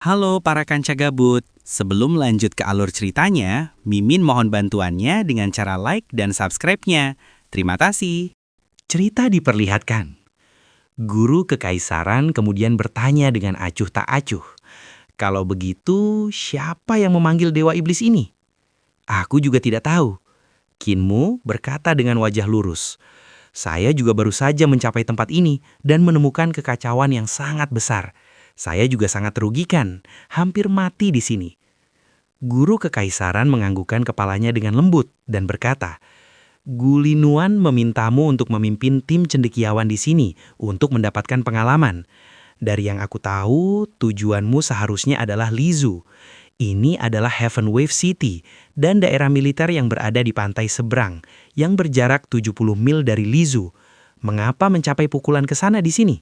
Halo para kanca gabut, sebelum lanjut ke alur ceritanya, Mimin mohon bantuannya dengan cara like dan subscribe-nya. Terima kasih. Cerita diperlihatkan. Guru kekaisaran kemudian bertanya dengan acuh tak acuh. Kalau begitu, siapa yang memanggil dewa iblis ini? Aku juga tidak tahu. Kinmu berkata dengan wajah lurus. Saya juga baru saja mencapai tempat ini dan menemukan kekacauan yang sangat besar. Saya juga sangat terugikan, hampir mati di sini. Guru kekaisaran menganggukkan kepalanya dengan lembut dan berkata, Gulinuan memintamu untuk memimpin tim cendekiawan di sini untuk mendapatkan pengalaman. Dari yang aku tahu, tujuanmu seharusnya adalah Lizu. Ini adalah Heaven Wave City dan daerah militer yang berada di pantai seberang yang berjarak 70 mil dari Lizu. Mengapa mencapai pukulan ke sana di sini?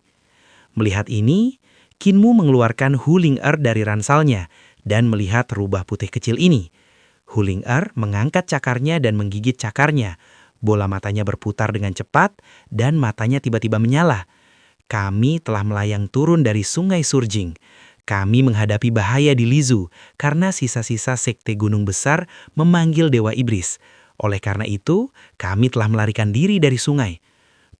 Melihat ini, Kinmu mengeluarkan Huling-er dari ransalnya dan melihat rubah putih kecil ini. Huling-er mengangkat cakarnya dan menggigit cakarnya. Bola matanya berputar dengan cepat dan matanya tiba-tiba menyala. Kami telah melayang turun dari sungai Surjing. Kami menghadapi bahaya di Lizu karena sisa-sisa sekte gunung besar memanggil Dewa Iblis. Oleh karena itu, kami telah melarikan diri dari sungai.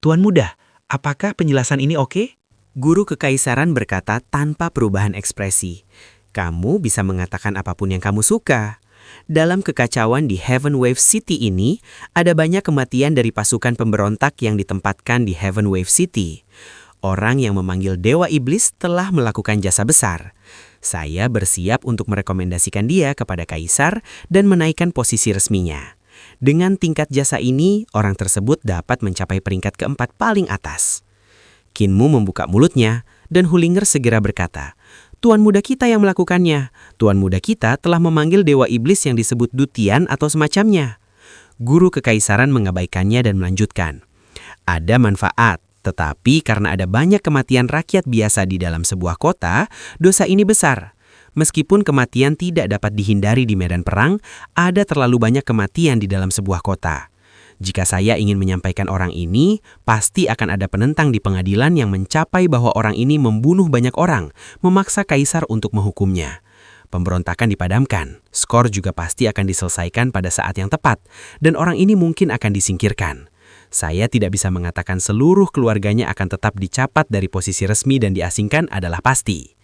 Tuan Muda, apakah penjelasan ini oke? Guru kekaisaran berkata tanpa perubahan ekspresi. Kamu bisa mengatakan apapun yang kamu suka. Dalam kekacauan di Heaven Wave City ini, ada banyak kematian dari pasukan pemberontak yang ditempatkan di Heaven Wave City. Orang yang memanggil Dewa Iblis telah melakukan jasa besar. Saya bersiap untuk merekomendasikan dia kepada Kaisar dan menaikkan posisi resminya. Dengan tingkat jasa ini, orang tersebut dapat mencapai peringkat keempat paling atas. Kinmu membuka mulutnya, dan Huling-er segera berkata, Tuan muda kita yang melakukannya. Tuan muda kita telah memanggil Dewa Iblis yang disebut Dutian atau semacamnya. Guru kekaisaran mengabaikannya dan melanjutkan. Ada manfaat, tetapi karena ada banyak kematian rakyat biasa di dalam sebuah kota, dosa ini besar. Meskipun kematian tidak dapat dihindari di medan perang, ada terlalu banyak kematian di dalam sebuah kota. Jika saya ingin menyampaikan orang ini, pasti akan ada penentang di pengadilan yang mencapai bahwa orang ini membunuh banyak orang, memaksa kaisar untuk menghukumnya. Pemberontakan dipadamkan, skor juga pasti akan diselesaikan pada saat yang tepat, dan orang ini mungkin akan disingkirkan. Saya tidak bisa mengatakan seluruh keluarganya akan tetap dicapat dari posisi resmi dan diasingkan adalah pasti.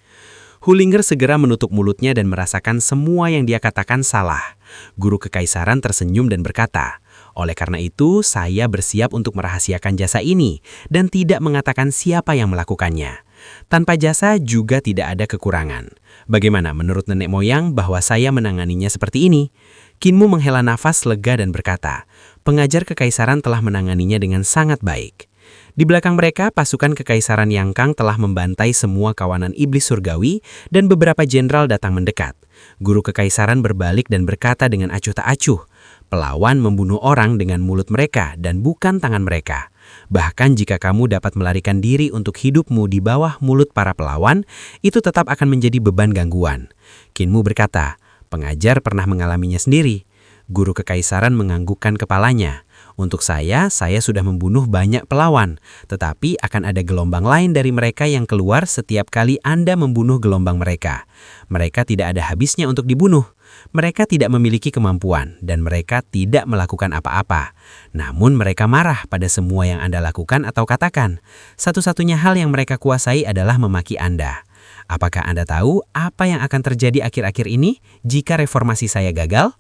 Huling-er segera menutup mulutnya dan merasakan semua yang dia katakan salah. Guru kekaisaran tersenyum dan berkata, oleh karena itu, saya bersiap untuk merahasiakan jasa ini dan tidak mengatakan siapa yang melakukannya. Tanpa jasa juga tidak ada kekurangan. Bagaimana menurut nenek moyang bahwa saya menanganinya seperti ini? Kinmu menghela nafas lega dan berkata, pengajar kekaisaran telah menanganinya dengan sangat baik. Di belakang mereka, pasukan kekaisaran Yangkang telah membantai semua kawanan iblis surgawi dan beberapa jenderal datang mendekat. Guru kekaisaran berbalik dan berkata dengan acuh tak acuh, pelawan membunuh orang dengan mulut mereka dan bukan tangan mereka. Bahkan jika kamu dapat melarikan diri untuk hidupmu di bawah mulut para pelawan, itu tetap akan menjadi beban gangguan. Kinmu berkata, pengajar pernah mengalaminya sendiri. Guru kekaisaran menganggukkan kepalanya. Untuk saya sudah membunuh banyak pelawan, tetapi akan ada gelombang lain dari mereka yang keluar setiap kali Anda membunuh gelombang mereka. Mereka tidak ada habisnya untuk dibunuh. Mereka tidak memiliki kemampuan dan mereka tidak melakukan apa-apa. Namun mereka marah pada semua yang Anda lakukan atau katakan. Satu-satunya hal yang mereka kuasai adalah memaki Anda. Apakah Anda tahu apa yang akan terjadi akhir-akhir ini jika reformasi saya gagal?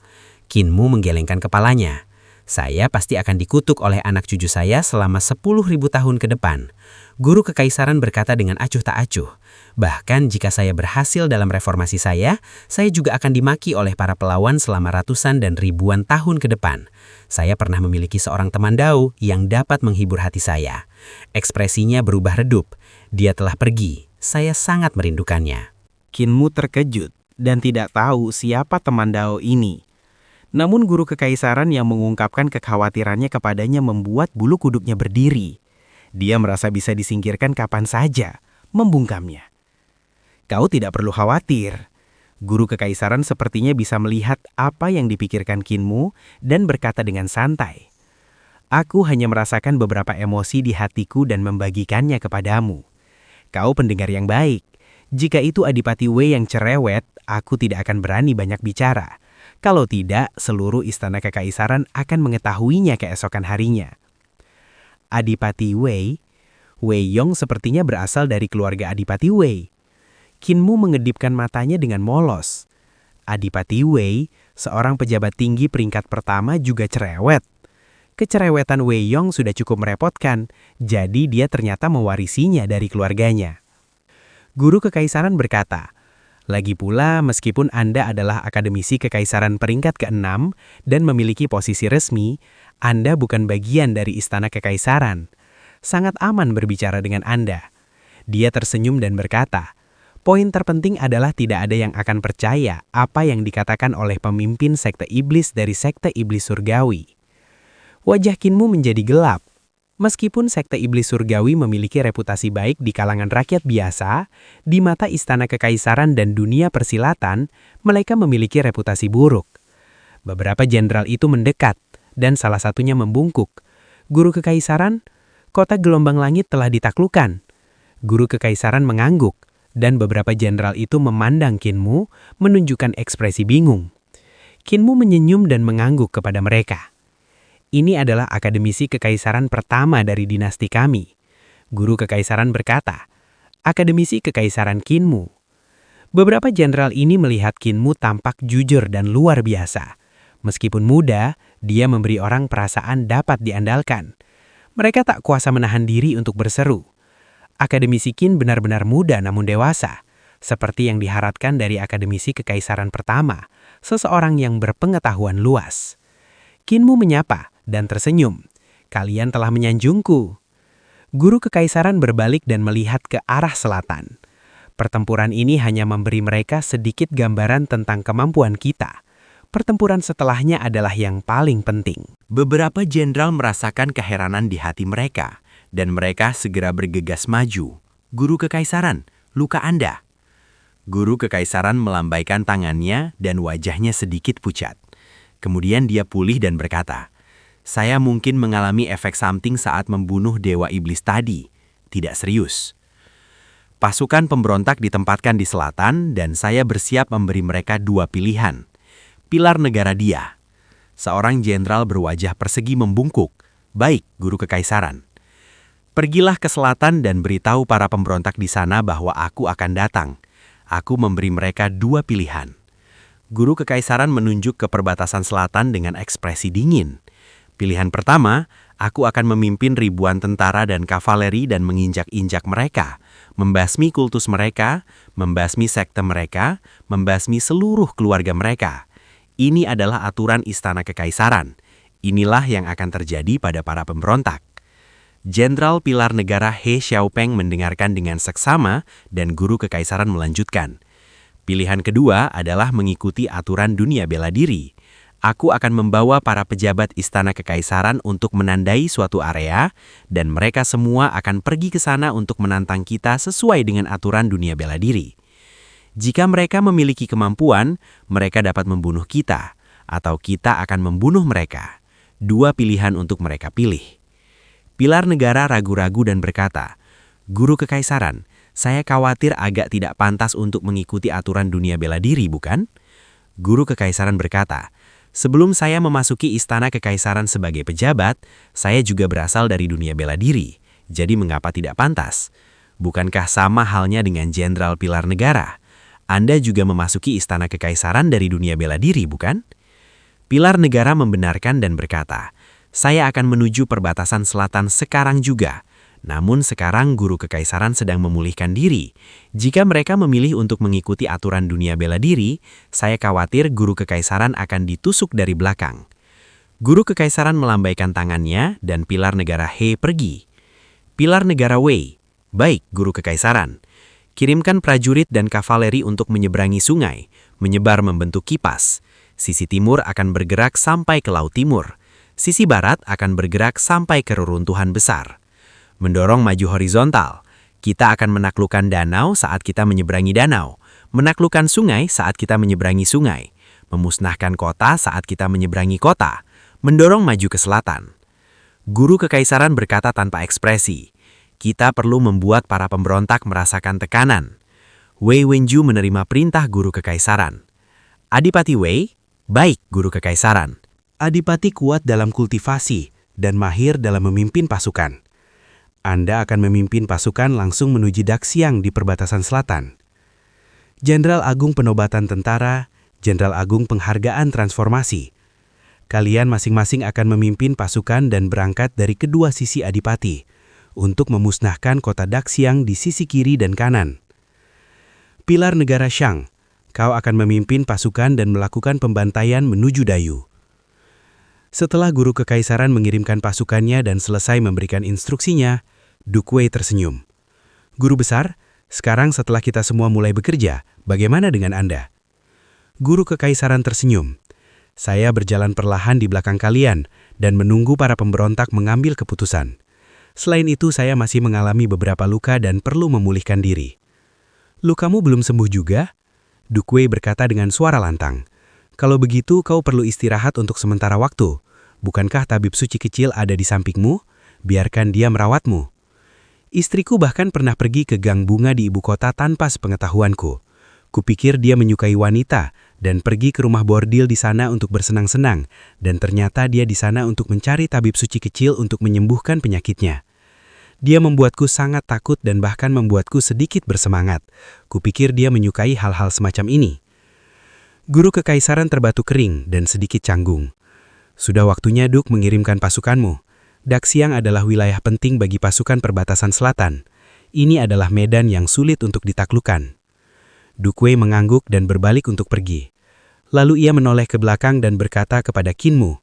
Kinmu menggelengkan kepalanya. Saya pasti akan dikutuk oleh anak cucu saya selama 10.000 tahun ke depan. Guru kekaisaran berkata dengan acuh tak acuh. Bahkan jika saya berhasil dalam reformasi saya juga akan dimaki oleh para pelawan selama ratusan dan ribuan tahun ke depan. Saya pernah memiliki seorang teman dao yang dapat menghibur hati saya. Ekspresinya berubah redup. Dia telah pergi. Saya sangat merindukannya. Kinmu terkejut dan tidak tahu siapa teman dao ini. Namun guru kekaisaran yang mengungkapkan kekhawatirannya kepadanya membuat bulu kuduknya berdiri. Dia merasa bisa disingkirkan kapan saja, membungkamnya. Kau tidak perlu khawatir. Guru kekaisaran sepertinya bisa melihat apa yang dipikirkan Kinmu dan berkata dengan santai. Aku hanya merasakan beberapa emosi di hatiku dan membagikannya kepadamu. Kau pendengar yang baik. Jika itu Adipati Wei yang cerewet, aku tidak akan berani banyak bicara. Kalau tidak, seluruh istana kekaisaran akan mengetahuinya keesokan harinya. Adipati Wei, Wei Yong sepertinya berasal dari keluarga Adipati Wei. Qinmu mengedipkan matanya dengan molos. Adipati Wei, seorang pejabat tinggi peringkat pertama juga cerewet. Kecerewetan Wei Yong sudah cukup merepotkan, jadi dia ternyata mewarisinya dari keluarganya. Guru kekaisaran berkata, "Lagi pula meskipun Anda adalah akademisi kekaisaran peringkat ke-6 dan memiliki posisi resmi, Anda bukan bagian dari istana kekaisaran. Sangat aman berbicara dengan Anda." Dia tersenyum dan berkata, "Poin terpenting adalah tidak ada yang akan percaya apa yang dikatakan oleh pemimpin sekte iblis dari sekte iblis surgawi." Wajah Qinmu menjadi gelap. Meskipun sekte iblis surgawi memiliki reputasi baik di kalangan rakyat biasa, di mata istana kekaisaran dan dunia persilatan, mereka memiliki reputasi buruk. Beberapa jenderal itu mendekat, dan salah satunya membungkuk. "Guru kekaisaran, kota gelombang langit telah ditaklukkan." Guru kekaisaran mengangguk, dan beberapa jenderal itu memandang Qinmu, menunjukkan ekspresi bingung. Qinmu menyenyum dan mengangguk kepada mereka. "Ini adalah akademisi kekaisaran pertama dari dinasti kami." Guru kekaisaran berkata, "Akademisi kekaisaran Qinmu." Beberapa jenderal ini melihat Qinmu tampak jujur dan luar biasa. Meskipun muda, dia memberi orang perasaan dapat diandalkan. Mereka tak kuasa menahan diri untuk berseru. Akademisi Qin benar-benar muda namun dewasa, seperti yang diharapkan dari akademisi kekaisaran pertama, seseorang yang berpengetahuan luas. Qinmu menyapa dan tersenyum. "Kalian telah menyanjungku." Guru kekaisaran berbalik dan melihat ke arah selatan. Pertempuran ini hanya memberi mereka sedikit gambaran tentang kemampuan kita. Pertempuran setelahnya adalah yang paling penting. Beberapa jenderal merasakan keheranan di hati mereka, dan mereka segera bergegas maju. "Guru kekaisaran, luka Anda." Guru kekaisaran melambaikan tangannya dan wajahnya sedikit pucat. Kemudian dia pulih dan berkata, "Saya mungkin mengalami efek samping saat membunuh dewa iblis tadi. Tidak serius." Pasukan pemberontak ditempatkan di selatan dan saya bersiap memberi mereka dua pilihan. Pilar negara dia. Seorang jenderal berwajah persegi membungkuk. "Baik, guru kekaisaran. Pergilah ke selatan dan beritahu para pemberontak di sana bahwa aku akan datang. Aku memberi mereka dua pilihan." Guru kekaisaran menunjuk ke perbatasan selatan dengan ekspresi dingin. "Pilihan pertama, aku akan memimpin ribuan tentara dan kavaleri dan menginjak-injak mereka, membasmi kultus mereka, membasmi sekte mereka, membasmi seluruh keluarga mereka. Ini adalah aturan istana kekaisaran. Inilah yang akan terjadi pada para pemberontak." Jenderal Pilar Negara He Xiaopeng mendengarkan dengan seksama dan guru kekaisaran melanjutkan. "Pilihan kedua adalah mengikuti aturan dunia bela diri. Aku akan membawa para pejabat istana kekaisaran untuk menandai suatu area, dan mereka semua akan pergi ke sana untuk menantang kita sesuai dengan aturan dunia bela diri. Jika mereka memiliki kemampuan, mereka dapat membunuh kita, atau kita akan membunuh mereka. Dua pilihan untuk mereka pilih." Pilar negara ragu-ragu dan berkata, "Guru kekaisaran, saya khawatir agak tidak pantas untuk mengikuti aturan dunia bela diri, bukan?" Guru kekaisaran berkata, "Sebelum saya memasuki istana kekaisaran sebagai pejabat, saya juga berasal dari dunia bela diri. Jadi mengapa tidak pantas? Bukankah sama halnya dengan Jenderal Pilar Negara? Anda juga memasuki istana kekaisaran dari dunia bela diri, bukan?" Pilar Negara membenarkan dan berkata, "Saya akan menuju perbatasan selatan sekarang juga. Namun sekarang guru kekaisaran sedang memulihkan diri. Jika mereka memilih untuk mengikuti aturan dunia bela diri, saya khawatir guru kekaisaran akan ditusuk dari belakang." Guru kekaisaran melambaikan tangannya dan Pilar Negara He pergi. Pilar Negara Wei, "Baik, guru kekaisaran. Kirimkan prajurit dan kavaleri untuk menyeberangi sungai, menyebar membentuk kipas. Sisi timur akan bergerak sampai ke Laut Timur. Sisi barat akan bergerak sampai ke reruntuhan besar. Mendorong maju horizontal. Kita akan menaklukkan danau saat kita menyeberangi danau, menaklukkan sungai saat kita menyeberangi sungai, memusnahkan kota saat kita menyeberangi kota, mendorong maju ke selatan." Guru kekaisaran berkata tanpa ekspresi, "Kita perlu membuat para pemberontak merasakan tekanan. Wei Wenju menerima perintah guru kekaisaran. Adipati Wei, baik guru kekaisaran. Adipati kuat dalam kultivasi dan mahir dalam memimpin pasukan. Anda akan memimpin pasukan langsung menuju Daxiang di perbatasan selatan. Jenderal Agung Penobatan Tentara, Jenderal Agung Penghargaan Transformasi. Kalian masing-masing akan memimpin pasukan dan berangkat dari kedua sisi Adipati untuk memusnahkan kota Daxiang di sisi kiri dan kanan. Pilar negara Shang, kau akan memimpin pasukan dan melakukan pembantaian menuju Dayu. Setelah guru kekaisaran mengirimkan pasukannya dan selesai memberikan instruksinya, Dukwei tersenyum. Guru besar, sekarang setelah kita semua mulai bekerja, bagaimana dengan Anda? Guru kekaisaran tersenyum. Saya berjalan perlahan di belakang kalian dan menunggu para pemberontak mengambil keputusan. Selain itu, saya masih mengalami beberapa luka dan perlu memulihkan diri. Lukamu belum sembuh juga? Dukwei berkata dengan suara lantang. Kalau begitu, kau perlu istirahat untuk sementara waktu. Bukankah tabib suci kecil ada di sampingmu? Biarkan dia merawatmu. Istriku bahkan pernah pergi ke gang bunga di ibu kota tanpa sepengetahuanku. Kupikir dia menyukai wanita dan pergi ke rumah bordil di sana untuk bersenang-senang, dan ternyata dia di sana untuk mencari tabib suci kecil untuk menyembuhkan penyakitnya. Dia membuatku sangat takut dan bahkan membuatku sedikit bersemangat. Kupikir dia menyukai hal-hal semacam ini. Guru kekaisaran terbatuk kering dan sedikit canggung. Sudah waktunya Duk mengirimkan pasukanmu. Daxiang adalah wilayah penting bagi pasukan perbatasan selatan. Ini adalah medan yang sulit untuk ditaklukkan. Dukwei mengangguk dan berbalik untuk pergi. Lalu ia menoleh ke belakang dan berkata kepada Kinmu,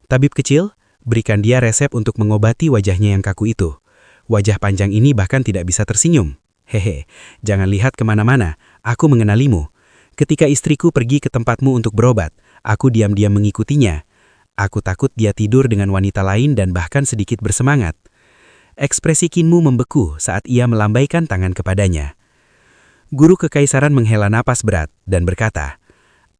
"Tabib kecil, berikan dia resep untuk mengobati wajahnya yang kaku itu. Wajah panjang ini bahkan tidak bisa tersenyum. Hehe, jangan lihat kemana-mana, aku mengenalimu. Ketika istriku pergi ke tempatmu untuk berobat, aku diam-diam mengikutinya. Aku takut dia tidur dengan wanita lain dan bahkan sedikit bersemangat." Ekspresi Kinmu membeku saat ia melambaikan tangan kepadanya. Guru kekaisaran menghela napas berat dan berkata,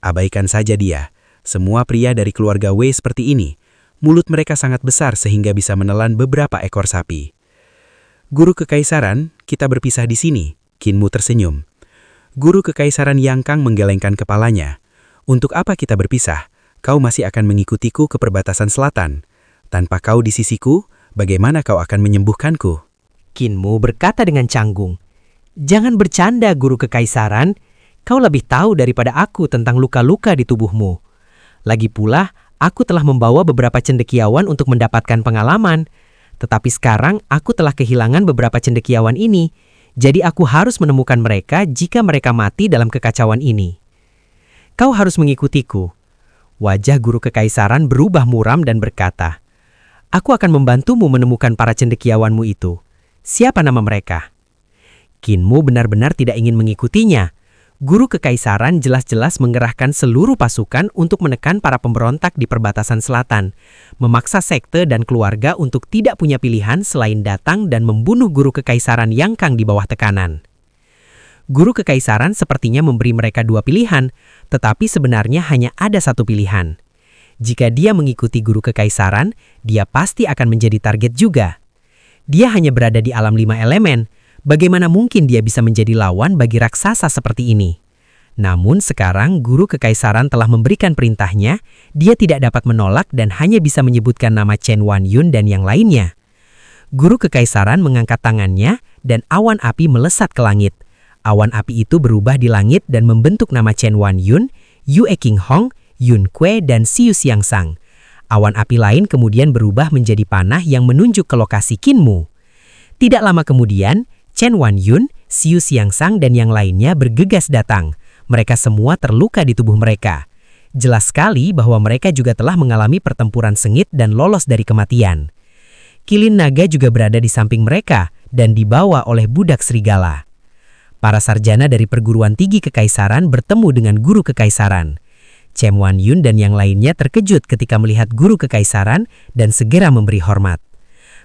"Abaikan saja dia. Semua pria dari keluarga Wei seperti ini. Mulut mereka sangat besar sehingga bisa menelan beberapa ekor sapi." Guru kekaisaran, kita berpisah di sini. Kinmu tersenyum. Guru kekaisaran Yangkang menggelengkan kepalanya. Untuk apa kita berpisah? Kau masih akan mengikutiku ke perbatasan selatan. Tanpa kau di sisiku, bagaimana kau akan menyembuhkanku? Kinmu berkata dengan canggung. Jangan bercanda, Guru Kekaisaran. Kau lebih tahu daripada aku tentang luka-luka di tubuhmu. Lagi pula, aku telah membawa beberapa cendekiawan untuk mendapatkan pengalaman. Tetapi sekarang aku telah kehilangan beberapa cendekiawan ini. Jadi aku harus menemukan mereka jika mereka mati dalam kekacauan ini. Kau harus mengikutiku. Wajah Guru Kekaisaran berubah muram dan berkata, "Aku akan membantumu menemukan para cendekiawanmu itu. Siapa nama mereka?" Kinmu benar-benar tidak ingin mengikutinya. Guru Kekaisaran jelas-jelas mengerahkan seluruh pasukan untuk menekan para pemberontak di perbatasan selatan, memaksa sekte dan keluarga untuk tidak punya pilihan selain datang dan membunuh Guru Kekaisaran Yangkang di bawah tekanan. Guru Kekaisaran sepertinya memberi mereka dua pilihan, tetapi sebenarnya hanya ada satu pilihan. Jika dia mengikuti Guru Kekaisaran, dia pasti akan menjadi target juga. Dia hanya berada di alam 5 elemen. Bagaimana mungkin dia bisa menjadi lawan bagi raksasa seperti ini? Namun sekarang Guru Kekaisaran telah memberikan perintahnya, dia tidak dapat menolak dan hanya bisa menyebutkan nama Chen Wanyun dan yang lainnya. Guru Kekaisaran mengangkat tangannya dan awan api melesat ke langit. Awan api itu berubah di langit dan membentuk nama Chen Wanyun, Yue Qinghong, Yun Kue, dan Siu Xiangsang. Awan api lain kemudian berubah menjadi panah yang menunjuk ke lokasi Kinmu. Tidak lama kemudian, Chen Wanyun, Siu Xiangsang, dan yang lainnya bergegas datang. Mereka semua terluka di tubuh mereka. Jelas sekali bahwa mereka juga telah mengalami pertempuran sengit dan lolos dari kematian. Kilin naga juga berada di samping mereka dan dibawa oleh budak serigala. Para sarjana dari perguruan tinggi kekaisaran bertemu dengan Guru Kekaisaran. Chen Wanyun dan yang lainnya terkejut ketika melihat Guru Kekaisaran dan segera memberi hormat.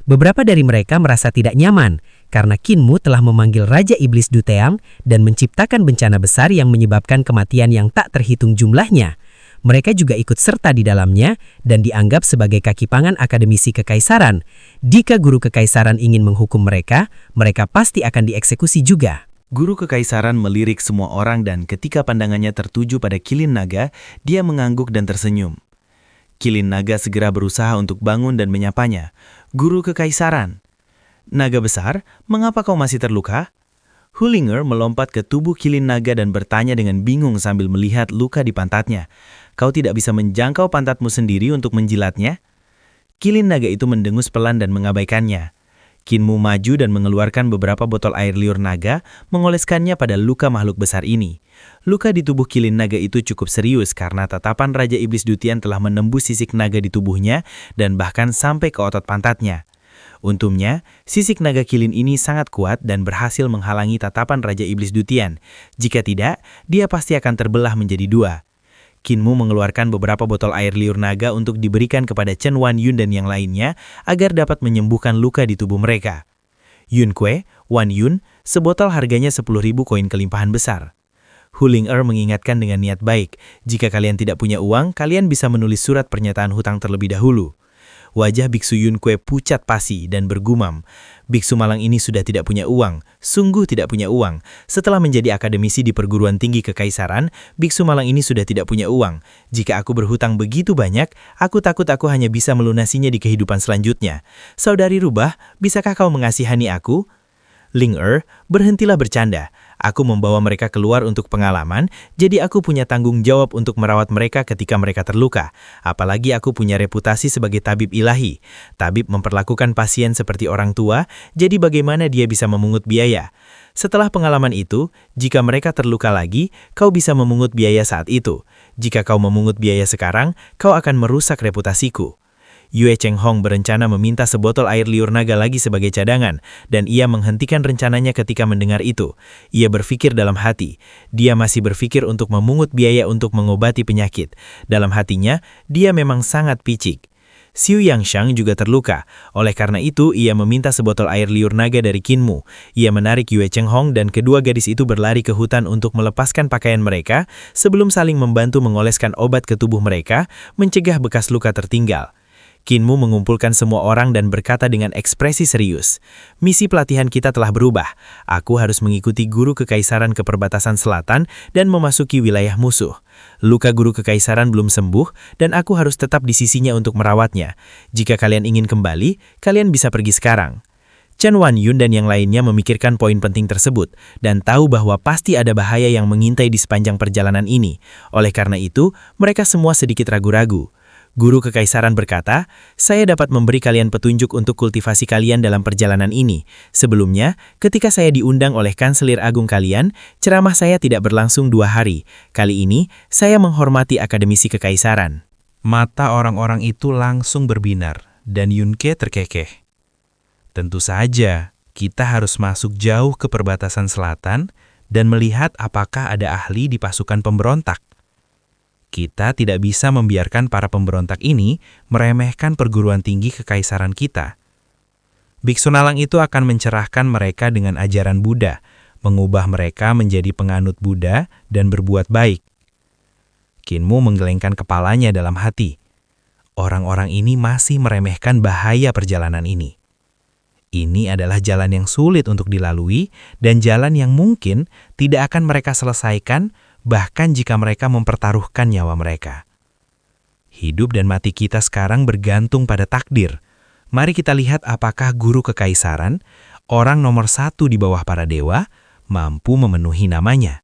Beberapa dari mereka merasa tidak nyaman karena Kinmu telah memanggil Raja Iblis Duteang dan menciptakan bencana besar yang menyebabkan kematian yang tak terhitung jumlahnya. Mereka juga ikut serta di dalamnya dan dianggap sebagai kaki tangan akademisi kekaisaran. Jika Guru Kekaisaran ingin menghukum mereka, mereka pasti akan dieksekusi juga. Guru kekaisaran melirik semua orang dan ketika pandangannya tertuju pada Kilin Naga, dia mengangguk dan tersenyum. Kilin Naga segera berusaha untuk bangun dan menyapanya. Guru kekaisaran. Naga besar, mengapa kau masih terluka? Hullinger melompat ke tubuh Kilin Naga dan bertanya dengan bingung sambil melihat luka di pantatnya. Kau tidak bisa menjangkau pantatmu sendiri untuk menjilatnya? Kilin Naga itu mendengus pelan dan mengabaikannya. Kinmu maju dan mengeluarkan beberapa botol air liur naga, mengoleskannya pada luka makhluk besar ini. Luka di tubuh Kilin Naga itu cukup serius karena tatapan Raja Iblis Dutian telah menembus sisik naga di tubuhnya dan bahkan sampai ke otot pantatnya. Untungnya, sisik naga Kilin ini sangat kuat dan berhasil menghalangi tatapan Raja Iblis Dutian. Jika tidak, dia pasti akan terbelah menjadi dua. Kinmu mengeluarkan beberapa botol air liur naga untuk diberikan kepada Chen Wan Yun dan yang lainnya agar dapat menyembuhkan luka di tubuh mereka. Yun Kue, Wan Yun, sebotol harganya 10.000 koin kelimpahan besar. Hullinger mengingatkan dengan niat baik, jika kalian tidak punya uang, kalian bisa menulis surat pernyataan hutang terlebih dahulu. Wajah Biksu Yun Kue pucat pasi dan bergumam. Biksu malang ini sudah tidak punya uang, sungguh tidak punya uang. Setelah menjadi akademisi di perguruan tinggi kekaisaran, Biksu malang ini sudah tidak punya uang. Jika aku berhutang begitu banyak, aku takut aku hanya bisa melunasinya di kehidupan selanjutnya. Saudari Rubah, bisakah kau mengasihani aku? Ling berhentilah bercanda. Aku membawa mereka keluar untuk pengalaman, jadi aku punya tanggung jawab untuk merawat mereka ketika mereka terluka. Apalagi aku punya reputasi sebagai tabib ilahi. Tabib memperlakukan pasien seperti orang tua, jadi bagaimana dia bisa memungut biaya? Setelah pengalaman itu, jika mereka terluka lagi, kau bisa memungut biaya saat itu. Jika kau memungut biaya sekarang, kau akan merusak reputasiku. Yue Cheng Hong berencana meminta sebotol air liur naga lagi sebagai cadangan, dan ia menghentikan rencananya ketika mendengar itu. Ia berpikir dalam hati, dia masih berpikir untuk memungut biaya untuk mengobati penyakit. Dalam hatinya, dia memang sangat picik. Xiu Yangshang juga terluka, oleh karena itu ia meminta sebotol air liur naga dari Kinmu. Ia menarik Yue Cheng Hong dan kedua gadis itu berlari ke hutan untuk melepaskan pakaian mereka sebelum saling membantu mengoleskan obat ke tubuh mereka, mencegah bekas luka tertinggal. Kinmu mengumpulkan semua orang dan berkata dengan ekspresi serius, "Misi pelatihan kita telah berubah. Aku harus mengikuti guru kekaisaran ke perbatasan selatan dan memasuki wilayah musuh. Luka guru kekaisaran belum sembuh dan aku harus tetap di sisinya untuk merawatnya. Jika kalian ingin kembali, kalian bisa pergi sekarang." Chen Wan Yun dan yang lainnya memikirkan poin penting tersebut dan tahu bahwa pasti ada bahaya yang mengintai di sepanjang perjalanan ini. Oleh karena itu, mereka semua sedikit ragu-ragu. Guru kekaisaran berkata, "Saya dapat memberi kalian petunjuk untuk kultivasi kalian dalam perjalanan ini. Sebelumnya, ketika saya diundang oleh Kanselir Agung kalian, ceramah saya tidak berlangsung 2 hari. Kali ini, saya menghormati akademisi kekaisaran." Mata orang-orang itu langsung berbinar, dan Yunke terkekeh. Tentu saja, kita harus masuk jauh ke perbatasan selatan dan melihat apakah ada ahli di pasukan pemberontak. Kita tidak bisa membiarkan para pemberontak ini meremehkan perguruan tinggi kekaisaran kita. Biksu Nalang itu akan mencerahkan mereka dengan ajaran Buddha, mengubah mereka menjadi penganut Buddha dan berbuat baik. Kinmu menggelengkan kepalanya dalam hati. Orang-orang ini masih meremehkan bahaya perjalanan ini. Ini adalah jalan yang sulit untuk dilalui dan jalan yang mungkin tidak akan mereka selesaikan bahkan jika mereka mempertaruhkan nyawa mereka. Hidup dan mati kita sekarang bergantung pada takdir. Mari kita lihat apakah guru kekaisaran, orang nomor 1 di bawah para dewa, mampu memenuhi namanya.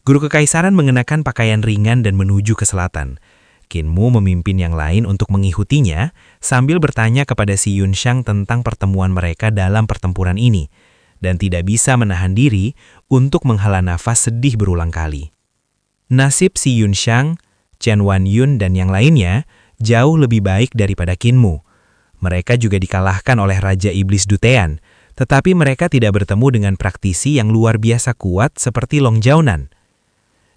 Guru kekaisaran mengenakan pakaian ringan dan menuju ke selatan. Kinmu memimpin yang lain untuk mengikutinya sambil bertanya kepada si Yunshang tentang pertemuan mereka dalam pertempuran ini, dan tidak bisa menahan diri untuk menghela nafas sedih berulang kali. Nasib si Yunshang, Chen Wan Yun, dan yang lainnya jauh lebih baik daripada Kinmu. Mereka juga dikalahkan oleh Raja Iblis Dutean, tetapi mereka tidak bertemu dengan praktisi yang luar biasa kuat seperti Long Jiaonan.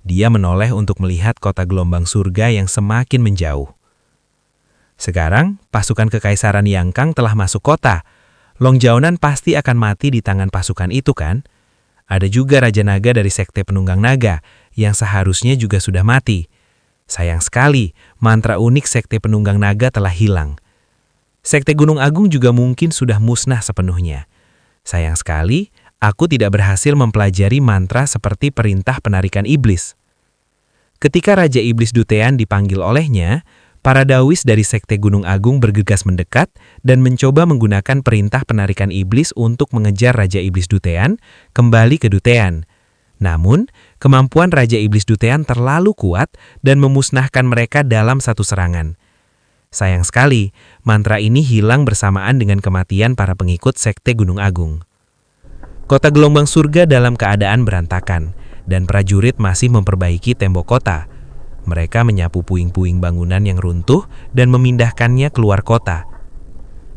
Dia menoleh untuk melihat kota gelombang surga yang semakin menjauh. Sekarang, pasukan kekaisaran Yangkang telah masuk kota. Long Jiaonan pasti akan mati di tangan pasukan itu kan? Ada juga Raja Naga dari Sekte Penunggang Naga yang seharusnya juga sudah mati. Sayang sekali, mantra unik Sekte Penunggang Naga telah hilang. Sekte Gunung Agung juga mungkin sudah musnah sepenuhnya. Sayang sekali, Aku tidak berhasil mempelajari mantra seperti perintah penarikan iblis. Ketika Raja Iblis Dutean dipanggil olehnya, para dawis dari Sekte Gunung Agung bergegas mendekat dan mencoba menggunakan perintah penarikan iblis untuk mengejar Raja Iblis Dutean kembali ke Dutean. Namun, kemampuan Raja Iblis Dutean terlalu kuat dan memusnahkan mereka dalam satu serangan. Sayang sekali, mantra ini hilang bersamaan dengan kematian para pengikut Sekte Gunung Agung. Kota Gelombang Surga dalam keadaan berantakan, dan prajurit masih memperbaiki tembok kota. Mereka menyapu puing-puing bangunan yang runtuh dan memindahkannya keluar kota.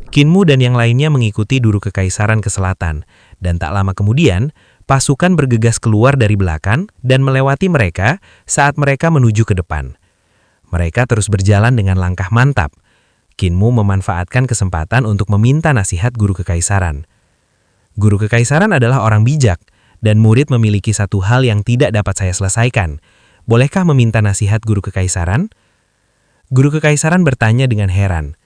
Kinmu dan yang lainnya mengikuti Duru Kekaisaran ke selatan, dan tak lama kemudian, pasukan bergegas keluar dari belakang dan melewati mereka saat mereka menuju ke depan. Mereka terus berjalan dengan langkah mantap. Kinmu memanfaatkan kesempatan untuk meminta nasihat Guru Kekaisaran. Guru Kekaisaran adalah orang bijak, dan murid memiliki satu hal yang tidak dapat saya selesaikan. Bolehkah meminta nasihat Guru Kekaisaran? Guru Kekaisaran bertanya dengan heran.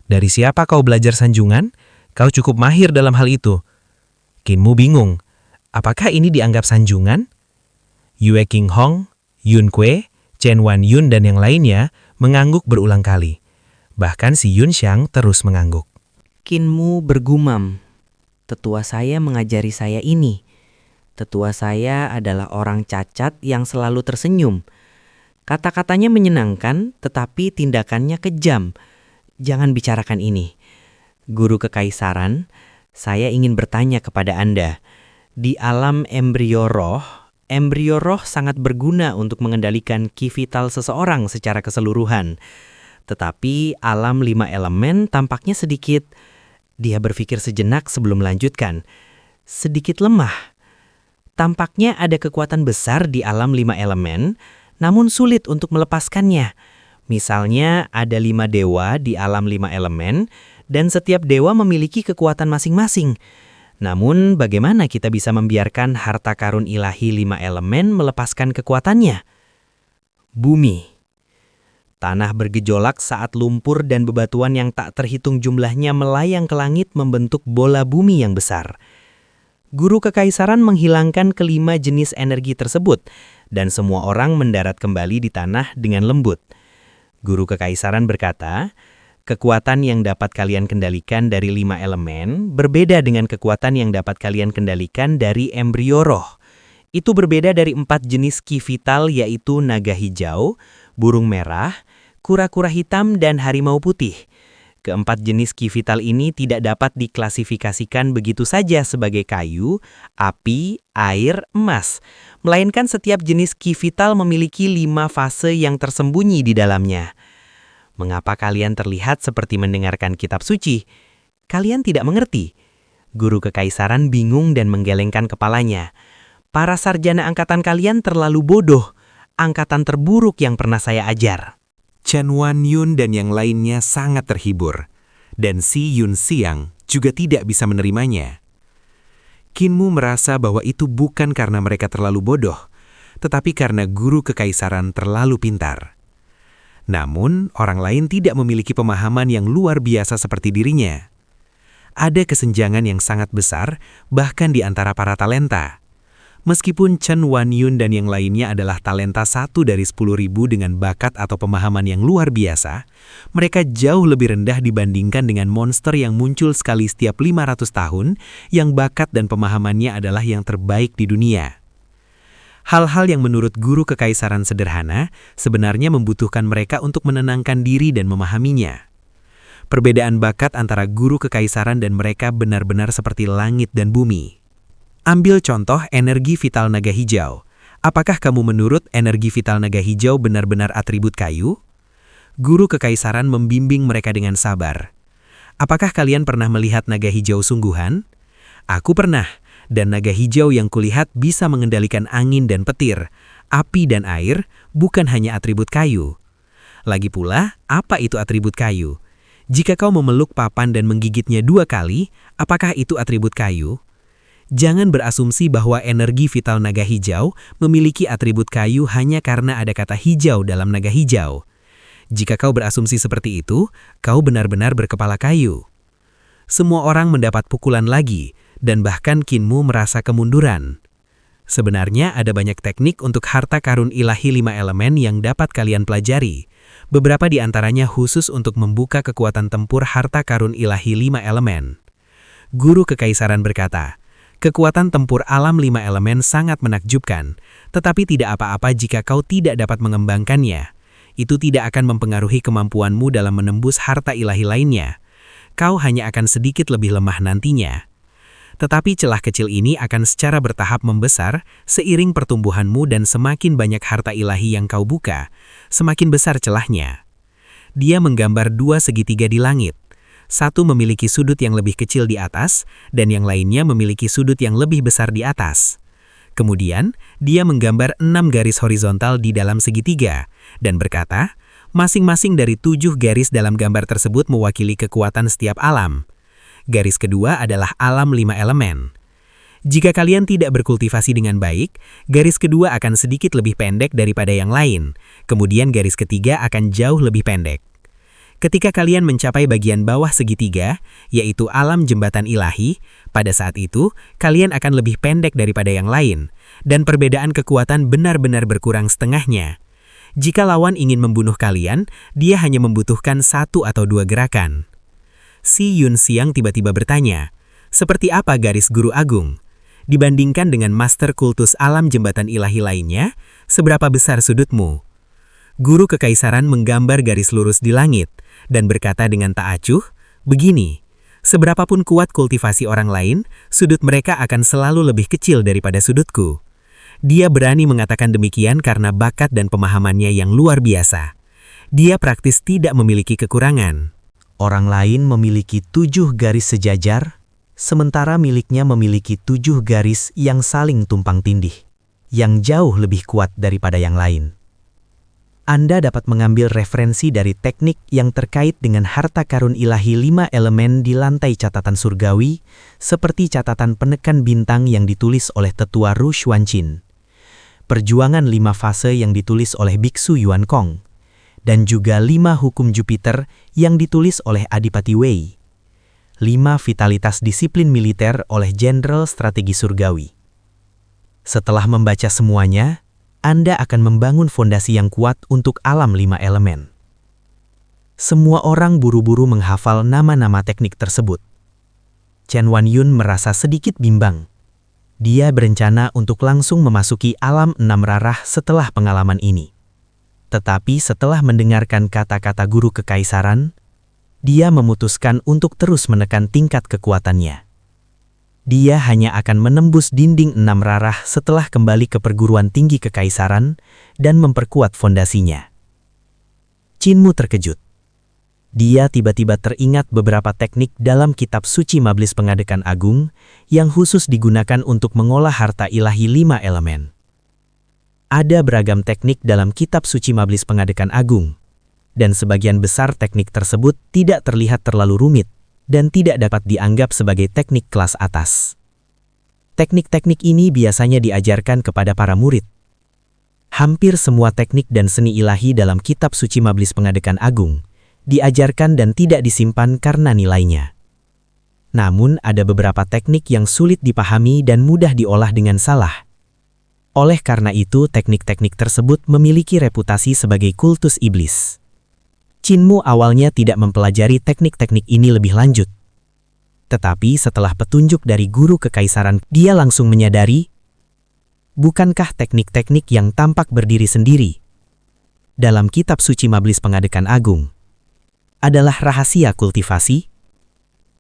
Dari siapa kau belajar sanjungan? Kau cukup mahir dalam hal itu. Kinmu bingung. Apakah ini dianggap sanjungan? Yue King Hong, Yun Kue, Chen Wan Yun dan yang lainnya mengangguk berulang kali. Bahkan si Yun Xiang terus mengangguk. Kinmu bergumam. Tetua saya mengajari saya ini. Tetua saya adalah orang cacat yang selalu tersenyum. Kata-katanya menyenangkan, tetapi tindakannya kejam. Jangan bicarakan ini. Guru Kekaisaran, saya ingin bertanya kepada Anda. Di alam embrio roh sangat berguna untuk mengendalikan ki vital seseorang secara keseluruhan. Tetapi alam 5 elemen tampaknya sedikit. Dia berpikir sejenak sebelum melanjutkan. Sedikit lemah. Tampaknya ada kekuatan besar di alam 5 elemen, namun sulit untuk melepaskannya. Misalnya ada 5 dewa di alam 5 elemen, dan setiap dewa memiliki kekuatan masing-masing. Namun bagaimana kita bisa membiarkan harta karun ilahi 5 elemen melepaskan kekuatannya? Bumi. Tanah bergejolak saat lumpur dan bebatuan yang tak terhitung jumlahnya melayang ke langit membentuk bola bumi yang besar. Guru Kekaisaran menghilangkan kelima jenis energi tersebut, dan semua orang mendarat kembali di tanah dengan lembut. Guru Kekaisaran berkata, kekuatan yang dapat kalian kendalikan dari 5 elemen berbeda dengan kekuatan yang dapat kalian kendalikan dari embrio roh. Itu berbeda dari 4 jenis ki vital yaitu naga hijau, burung merah, kura-kura hitam, dan harimau putih. Keempat jenis ki vital ini tidak dapat diklasifikasikan begitu saja sebagai kayu, api, air, emas. Melainkan setiap jenis ki vital memiliki 5 fase yang tersembunyi di dalamnya. Mengapa kalian terlihat seperti mendengarkan kitab suci? Kalian tidak mengerti. Guru Kekaisaran bingung dan menggelengkan kepalanya. Para sarjana angkatan kalian terlalu bodoh. Angkatan terburuk yang pernah saya ajar. Chen Wan Yun dan yang lainnya sangat terhibur, dan si Yun Xiang juga tidak bisa menerimanya. Kinmu merasa bahwa itu bukan karena mereka terlalu bodoh, tetapi karena Guru Kekaisaran terlalu pintar. Namun, orang lain tidak memiliki pemahaman yang luar biasa seperti dirinya. Ada kesenjangan yang sangat besar, bahkan di antara para talenta. Meskipun Chen Wan Yun dan yang lainnya adalah talenta 1 dari 10.000 dengan bakat atau pemahaman yang luar biasa, mereka jauh lebih rendah dibandingkan dengan monster yang muncul sekali setiap 500 tahun, yang bakat dan pemahamannya adalah yang terbaik di dunia. Hal-hal yang menurut Guru Kekaisaran sederhana, sebenarnya membutuhkan mereka untuk menenangkan diri dan memahaminya. Perbedaan bakat antara Guru Kekaisaran dan mereka benar-benar seperti langit dan bumi. Ambil contoh energi vital naga hijau. Apakah kamu menurut energi vital naga hijau benar-benar atribut kayu? Guru Kekaisaran membimbing mereka dengan sabar. Apakah kalian pernah melihat naga hijau sungguhan? Aku pernah, dan naga hijau yang kulihat bisa mengendalikan angin dan petir, api dan air, bukan hanya atribut kayu. Lagi pula, apa itu atribut kayu? Jika kau memeluk papan dan menggigitnya 2 kali, apakah itu atribut kayu? Jangan berasumsi bahwa energi vital naga hijau memiliki atribut kayu hanya karena ada kata hijau dalam naga hijau. Jika kau berasumsi seperti itu, kau benar-benar berkepala kayu. Semua orang mendapat pukulan lagi, dan bahkan Kinmu merasa kemunduran. Sebenarnya ada banyak teknik untuk harta karun ilahi 5 elemen yang dapat kalian pelajari. Beberapa di antaranya khusus untuk membuka kekuatan tempur harta karun ilahi 5 elemen. Guru Kekaisaran berkata, kekuatan tempur alam 5 elemen sangat menakjubkan, tetapi tidak apa-apa jika kau tidak dapat mengembangkannya. Itu tidak akan mempengaruhi kemampuanmu dalam menembus harta ilahi lainnya. Kau hanya akan sedikit lebih lemah nantinya. Tetapi celah kecil ini akan secara bertahap membesar seiring pertumbuhanmu dan semakin banyak harta ilahi yang kau buka, semakin besar celahnya. Dia menggambar 2 segitiga di langit. Satu memiliki sudut yang lebih kecil di atas, dan yang lainnya memiliki sudut yang lebih besar di atas. Kemudian, dia menggambar 6 garis horizontal di dalam segitiga, dan berkata, masing-masing dari 7 garis dalam gambar tersebut mewakili kekuatan setiap alam. Garis kedua adalah alam 5 elemen. Jika kalian tidak berkultivasi dengan baik, garis kedua akan sedikit lebih pendek daripada yang lain. Kemudian garis ketiga akan jauh lebih pendek. Ketika kalian mencapai bagian bawah segitiga, yaitu alam jembatan ilahi, pada saat itu kalian akan lebih pendek daripada yang lain, dan perbedaan kekuatan benar-benar berkurang setengahnya. Jika lawan ingin membunuh kalian, dia hanya membutuhkan 1 atau 2 gerakan. Si Yun Xiang tiba-tiba bertanya, seperti apa garis Guru Agung? Dibandingkan dengan master kultus alam jembatan ilahi lainnya, seberapa besar sudutmu? Guru Kekaisaran menggambar garis lurus di langit, dan berkata dengan tak acuh, begini, seberapapun kuat kultivasi orang lain, sudut mereka akan selalu lebih kecil daripada sudutku. Dia berani mengatakan demikian karena bakat dan pemahamannya yang luar biasa. Dia praktis tidak memiliki kekurangan. Orang lain memiliki 7 garis sejajar, sementara miliknya memiliki 7 garis yang saling tumpang tindih, yang jauh lebih kuat daripada yang lain. Anda dapat mengambil referensi dari teknik yang terkait dengan harta karun ilahi 5 elemen di lantai catatan surgawi, seperti catatan penekan bintang yang ditulis oleh tetua Ru Xuanqin, perjuangan 5 fase yang ditulis oleh Biksu Yuan Kong, dan juga 5 hukum Jupiter yang ditulis oleh Adipati Wei, 5 vitalitas disiplin militer oleh Jenderal Strategi Surgawi. Setelah membaca semuanya, Anda akan membangun fondasi yang kuat untuk alam 5 elemen. Semua orang buru-buru menghafal nama-nama teknik tersebut. Chen Wanyun merasa sedikit bimbang. Dia berencana untuk langsung memasuki alam 6 rarah setelah pengalaman ini. Tetapi setelah mendengarkan kata-kata Guru Kekaisaran, dia memutuskan untuk terus menekan tingkat kekuatannya. Dia hanya akan menembus dinding 6 rarah setelah kembali ke perguruan tinggi Kekaisaran dan memperkuat fondasinya. Qinmu terkejut. Dia tiba-tiba teringat beberapa teknik dalam kitab suci Mablis Pengadekan Agung yang khusus digunakan untuk mengolah harta ilahi 5 elemen. Ada beragam teknik dalam kitab suci Mablis Pengadekan Agung, dan sebagian besar teknik tersebut tidak terlihat terlalu rumit dan tidak dapat dianggap sebagai teknik kelas atas. Teknik-teknik ini biasanya diajarkan kepada para murid. Hampir semua teknik dan seni ilahi dalam kitab suci Mablis Pengadekan Agung diajarkan dan tidak disimpan karena nilainya. Namun ada beberapa teknik yang sulit dipahami dan mudah diolah dengan salah. Oleh karena itu, teknik-teknik tersebut memiliki reputasi sebagai kultus iblis. Qinmu awalnya tidak mempelajari teknik-teknik ini lebih lanjut. Tetapi setelah petunjuk dari Guru Kekaisaran, dia langsung menyadari, bukankah teknik-teknik yang tampak berdiri sendiri dalam kitab suci Mablis Pengadekan Agung adalah rahasia kultivasi?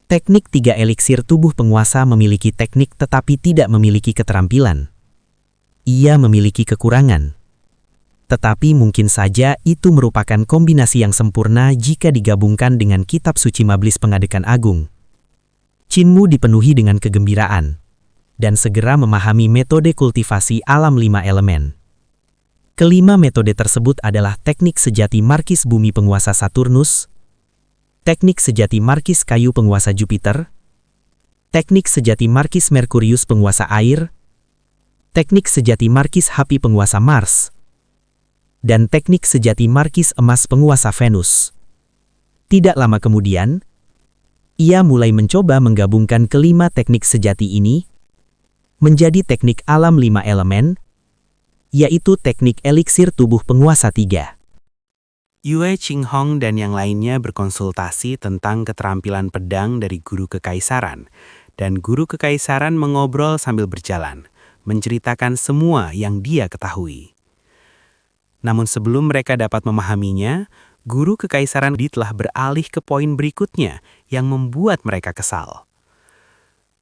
Teknik 3 eliksir tubuh penguasa memiliki teknik tetapi tidak memiliki keterampilan. Ia memiliki kekurangan. Tetapi mungkin saja itu merupakan kombinasi yang sempurna jika digabungkan dengan kitab suci Mablis Pengadekan Agung. Qinmu dipenuhi dengan kegembiraan dan segera memahami metode kultivasi alam 5 elemen. Kelima metode tersebut adalah teknik sejati markis bumi penguasa Saturnus, teknik sejati markis kayu penguasa Jupiter, teknik sejati markis Merkurius penguasa air, teknik sejati markis Hapi penguasa Mars, dan teknik sejati markis emas penguasa Venus. Tidak lama kemudian, Ia mulai mencoba menggabungkan kelima teknik sejati ini menjadi teknik alam 5 elemen, yaitu teknik eliksir tubuh penguasa 3. Yue Qinghong dan yang lainnya berkonsultasi tentang keterampilan pedang dari guru kekaisaran, dan guru kekaisaran mengobrol sambil berjalan, menceritakan semua yang dia ketahui. Namun sebelum mereka dapat memahaminya, guru kekaisaran telah beralih ke poin berikutnya yang membuat mereka kesal.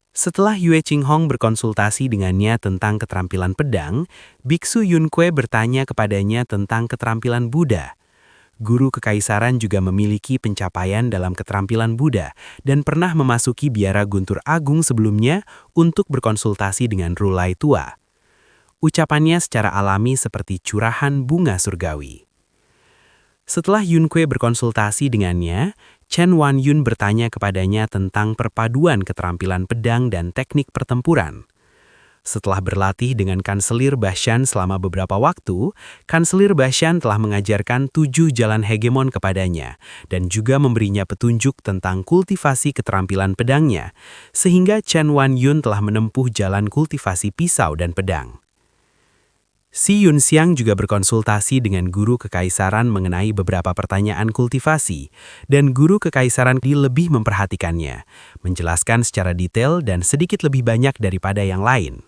Setelah Yue Qinghong berkonsultasi dengannya tentang keterampilan pedang, Biksu Yunkue bertanya kepadanya tentang keterampilan Buddha. Guru kekaisaran juga memiliki pencapaian dalam keterampilan Buddha dan pernah memasuki biara guntur agung sebelumnya untuk berkonsultasi dengan Rulai tua. Ucapannya secara alami seperti curahan bunga surgawi. Setelah Yunkue berkonsultasi dengannya, Chen Wanyun bertanya kepadanya tentang perpaduan keterampilan pedang dan teknik pertempuran. Setelah berlatih dengan Kanselir Bashan selama beberapa waktu, Kanselir Bashan telah mengajarkan 7 jalan hegemon kepadanya dan juga memberinya petunjuk tentang kultivasi keterampilan pedangnya, sehingga Chen Wanyun telah menempuh jalan kultivasi pisau dan pedang. Si Yunxiang juga berkonsultasi dengan guru kekaisaran mengenai beberapa pertanyaan kultivasi, dan guru kekaisaran lebih memperhatikannya, menjelaskan secara detail dan sedikit lebih banyak daripada yang lain.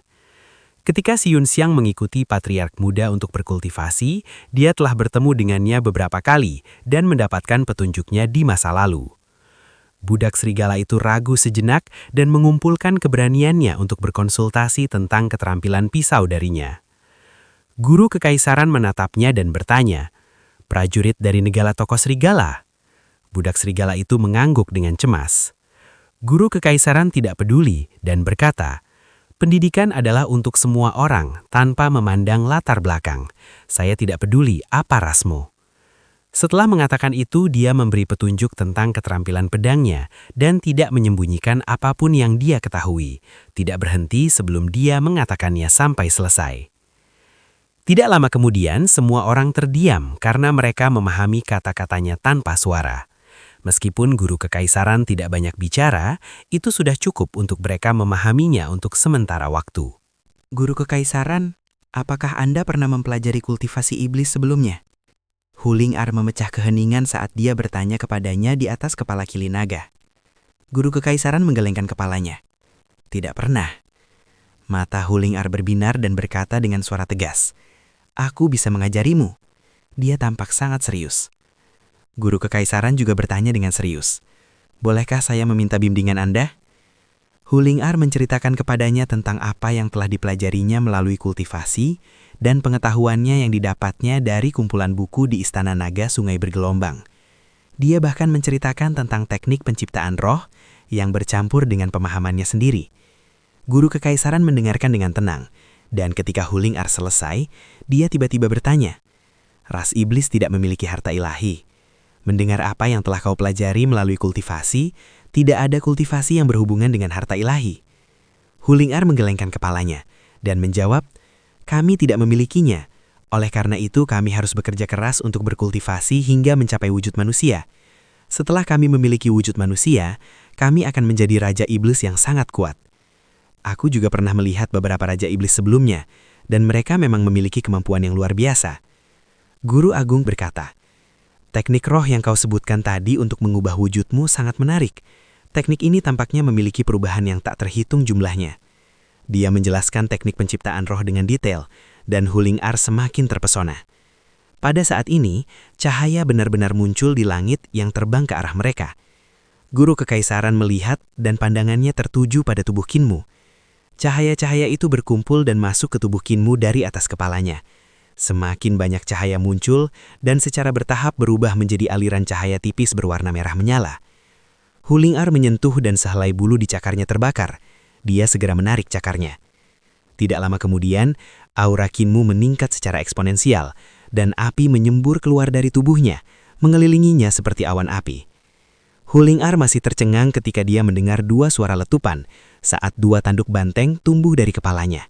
Ketika si Yunxiang mengikuti patriark muda untuk berkultivasi, dia telah bertemu dengannya beberapa kali dan mendapatkan petunjuknya di masa lalu. Budak serigala itu ragu sejenak dan mengumpulkan keberaniannya untuk berkonsultasi tentang keterampilan pisau darinya. Guru kekaisaran menatapnya dan bertanya, "Prajurit dari negara tokoh serigala?" Budak serigala itu mengangguk dengan cemas. Guru kekaisaran tidak peduli dan berkata, "Pendidikan adalah untuk semua orang tanpa memandang latar belakang. Saya tidak peduli apa rasmu." Setelah mengatakan itu, dia memberi petunjuk tentang keterampilan pedangnya dan tidak menyembunyikan apapun yang dia ketahui, tidak berhenti sebelum dia mengatakannya sampai selesai. Tidak lama kemudian, semua orang terdiam karena mereka memahami kata-katanya tanpa suara. Meskipun guru kekaisaran tidak banyak bicara, itu sudah cukup untuk mereka memahaminya untuk sementara waktu. Guru kekaisaran, apakah Anda pernah mempelajari kultivasi iblis sebelumnya? Huling-ar memecah keheningan saat dia bertanya kepadanya di atas kepala Kilinaga. Guru kekaisaran menggelengkan kepalanya. Tidak pernah. Mata Huling-ar berbinar dan berkata dengan suara tegas, "Aku bisa mengajarimu." Dia tampak sangat serius. Guru kekaisaran juga bertanya dengan serius, "Bolehkah saya meminta bimbingan Anda?" Huling-ar menceritakan kepadanya tentang apa yang telah dipelajarinya melalui kultivasi dan pengetahuannya yang didapatnya dari kumpulan buku di Istana Naga Sungai Bergelombang. Dia bahkan menceritakan tentang teknik penciptaan roh yang bercampur dengan pemahamannya sendiri. Guru kekaisaran mendengarkan dengan tenang, dan ketika Huling-ar selesai, dia tiba-tiba bertanya, "Ras iblis tidak memiliki harta ilahi. Mendengar apa yang telah kau pelajari melalui kultivasi, tidak ada kultivasi yang berhubungan dengan harta ilahi." Huling-ar menggelengkan kepalanya dan menjawab, "Kami tidak memilikinya. Oleh karena itu kami harus bekerja keras untuk berkultivasi hingga mencapai wujud manusia. Setelah kami memiliki wujud manusia, kami akan menjadi raja iblis yang sangat kuat. Aku juga pernah melihat beberapa raja iblis sebelumnya, dan mereka memang memiliki kemampuan yang luar biasa." Guru Agung berkata, "Teknik roh yang kau sebutkan tadi untuk mengubah wujudmu sangat menarik. Teknik ini tampaknya memiliki perubahan yang tak terhitung jumlahnya." Dia menjelaskan teknik penciptaan roh dengan detail, dan Huling-ar semakin terpesona. Pada saat ini, cahaya benar-benar muncul di langit yang terbang ke arah mereka. Guru kekaisaran melihat dan pandangannya tertuju pada tubuh Kinmu. Cahaya-cahaya itu berkumpul dan masuk ke tubuh Kinmu dari atas kepalanya. Semakin banyak cahaya muncul dan secara bertahap berubah menjadi aliran cahaya tipis berwarna merah menyala. Huling-ar menyentuh dan sehelai bulu di cakarnya terbakar. Dia segera menarik cakarnya. Tidak lama kemudian, aura Kinmu meningkat secara eksponensial dan api menyembur keluar dari tubuhnya, mengelilinginya seperti awan api. Huling-ar masih tercengang ketika dia mendengar 2 suara letupan saat 2 tanduk banteng tumbuh dari kepalanya.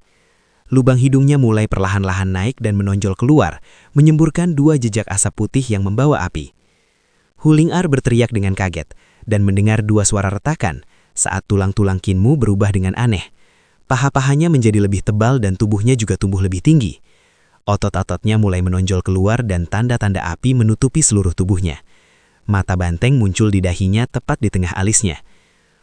Lubang hidungnya mulai perlahan-lahan naik dan menonjol keluar, menyemburkan 2 jejak asap putih yang membawa api. Huling-ar berteriak dengan kaget, dan mendengar dua suara retakan saat tulang-tulang Kinmu berubah dengan aneh. Paha-pahanya menjadi lebih tebal dan tubuhnya juga tumbuh lebih tinggi. Otot-ototnya mulai menonjol keluar dan tanda-tanda api menutupi seluruh tubuhnya. Mata banteng muncul di dahinya tepat di tengah alisnya.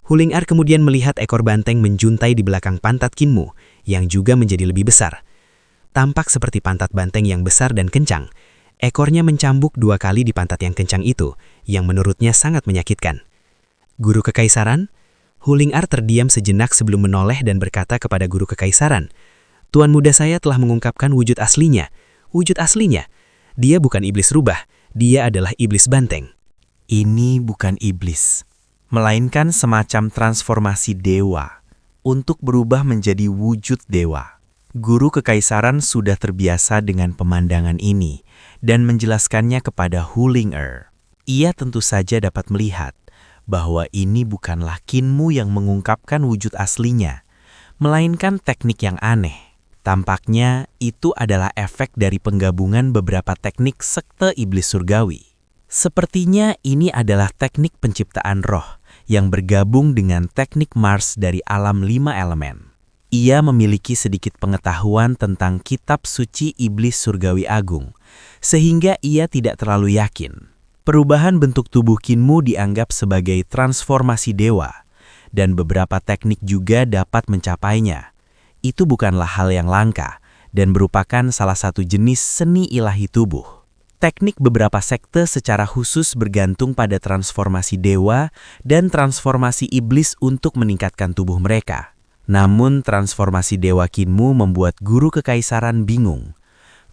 Huling'ar kemudian melihat ekor banteng menjuntai di belakang pantat Kinmu, yang juga menjadi lebih besar. Tampak seperti pantat banteng yang besar dan kencang. Ekornya mencambuk 2 kali di pantat yang kencang itu, yang menurutnya sangat menyakitkan. Guru Kekaisaran? Huling'ar terdiam sejenak sebelum menoleh dan berkata kepada guru Kekaisaran, "Tuan muda saya telah mengungkapkan wujud aslinya. Wujud aslinya. Dia bukan iblis rubah, dia adalah iblis banteng." Ini bukan iblis, melainkan semacam transformasi dewa untuk berubah menjadi wujud dewa. Guru Kekaisaran sudah terbiasa dengan pemandangan ini dan menjelaskannya kepada Huling'ar. Ia tentu saja dapat melihat bahwa ini bukanlah Kinmu yang mengungkapkan wujud aslinya, melainkan teknik yang aneh. Tampaknya itu adalah efek dari penggabungan beberapa teknik sekte iblis surgawi. Sepertinya ini adalah teknik penciptaan roh yang bergabung dengan teknik Mars dari alam 5 elemen. Ia memiliki sedikit pengetahuan tentang kitab suci iblis surgawi agung, sehingga ia tidak terlalu yakin. Perubahan bentuk tubuh Kinmu dianggap sebagai transformasi dewa, dan beberapa teknik juga dapat mencapainya. Itu bukanlah hal yang langka, dan merupakan salah satu jenis seni ilahi tubuh. Teknik beberapa sekte secara khusus bergantung pada transformasi dewa dan transformasi iblis untuk meningkatkan tubuh mereka. Namun transformasi dewa Kinmu membuat guru Kekaisaran bingung.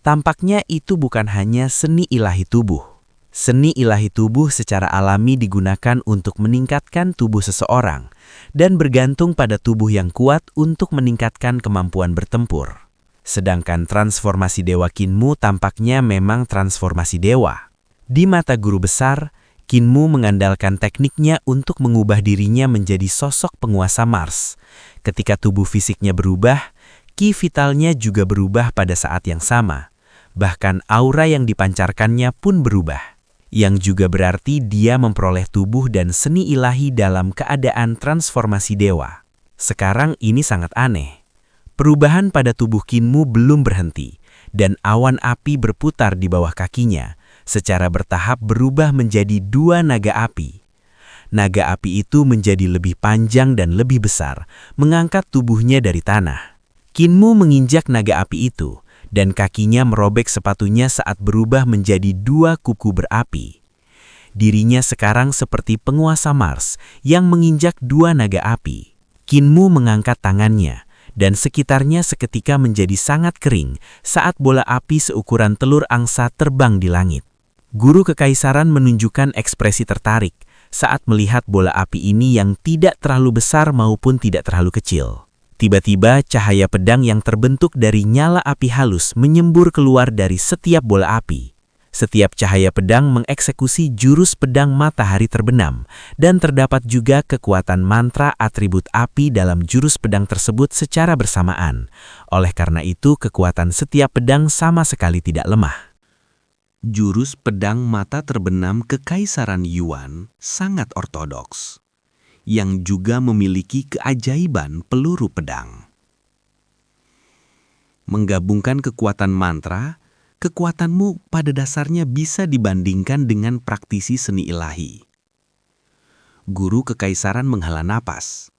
Tampaknya itu bukan hanya seni ilahi tubuh. Seni ilahi tubuh secara alami digunakan untuk meningkatkan tubuh seseorang dan bergantung pada tubuh yang kuat untuk meningkatkan kemampuan bertempur. Sedangkan transformasi dewa Kinmu tampaknya memang transformasi dewa. Di mata guru besar, Kinmu mengandalkan tekniknya untuk mengubah dirinya menjadi sosok penguasa Mars. Ketika tubuh fisiknya berubah, ki vitalnya juga berubah pada saat yang sama. Bahkan aura yang dipancarkannya pun berubah. Yang juga berarti dia memperoleh tubuh dan seni ilahi dalam keadaan transformasi dewa. Sekarang ini sangat aneh. Perubahan pada tubuh Kinmu belum berhenti, dan awan api berputar di bawah kakinya, secara bertahap berubah menjadi 2 naga api. Naga api itu menjadi lebih panjang dan lebih besar, mengangkat tubuhnya dari tanah. Kinmu menginjak naga api itu, dan kakinya merobek sepatunya saat berubah menjadi 2 kuku berapi. Dirinya sekarang seperti penguasa Mars yang menginjak 2 naga api. Kinmu mengangkat tangannya, dan sekitarnya seketika menjadi sangat kering saat bola api seukuran telur angsa terbang di langit. Guru Kekaisaran menunjukkan ekspresi tertarik saat melihat bola api ini yang tidak terlalu besar maupun tidak terlalu kecil. Tiba-tiba cahaya pedang yang terbentuk dari nyala api halus menyembur keluar dari setiap bola api. Setiap cahaya pedang mengeksekusi jurus pedang matahari terbenam, dan terdapat juga kekuatan mantra atribut api dalam jurus pedang tersebut secara bersamaan. Oleh karena itu, kekuatan setiap pedang sama sekali tidak lemah. Jurus pedang mata terbenam Kekaisaran Yuan sangat ortodoks, yang juga memiliki keajaiban peluru pedang. Menggabungkan kekuatan mantra, kekuatanmu pada dasarnya bisa dibandingkan dengan praktisi seni ilahi. Guru Kekaisaran menghela napas.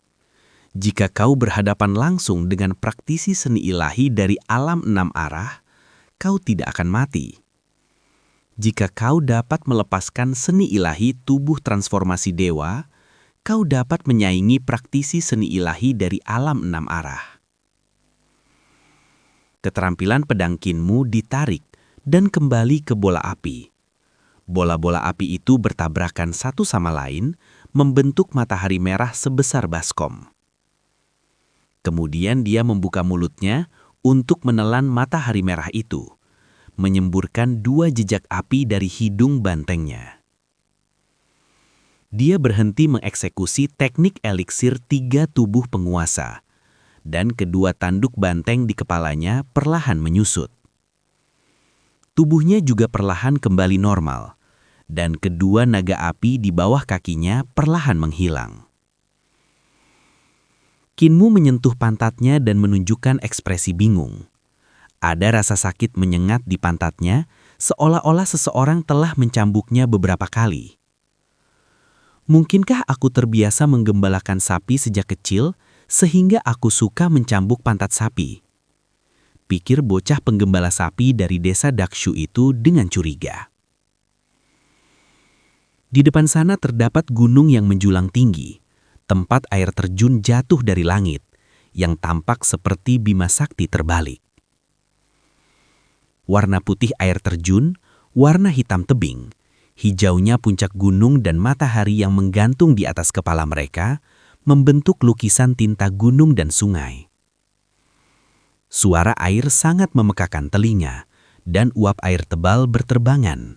Jika kau berhadapan langsung dengan praktisi seni ilahi dari alam 6 arah, kau tidak akan mati. Jika kau dapat melepaskan seni ilahi tubuh transformasi dewa, kau dapat menyaingi praktisi seni ilahi dari alam 6 arah. Keterampilan pedang Kinmu ditarik dan kembali ke bola api. Bola-bola api itu bertabrakan satu sama lain, membentuk matahari merah sebesar baskom. Kemudian dia membuka mulutnya untuk menelan matahari merah itu, menyemburkan 2 jejak api dari hidung bantengnya. Dia berhenti mengeksekusi teknik eliksir 3 tubuh penguasa, dan kedua tanduk banteng di kepalanya perlahan menyusut. Tubuhnya juga perlahan kembali normal, dan kedua naga api di bawah kakinya perlahan menghilang. Kinmu menyentuh pantatnya dan menunjukkan ekspresi bingung. Ada rasa sakit menyengat di pantatnya, seolah-olah seseorang telah mencambuknya beberapa kali. Mungkinkah aku terbiasa menggembalakan sapi sejak kecil, sehingga aku suka mencambuk pantat sapi? Pikir bocah penggembala sapi dari desa Dakshu itu dengan curiga. Di depan sana terdapat gunung yang menjulang tinggi, tempat air terjun jatuh dari langit, yang tampak seperti Bima Sakti terbalik. Warna putih air terjun, warna hitam tebing, hijaunya puncak gunung dan matahari yang menggantung di atas kepala mereka, membentuk lukisan tinta gunung dan sungai. Suara air sangat memekakan telinga, dan uap air tebal berterbangan.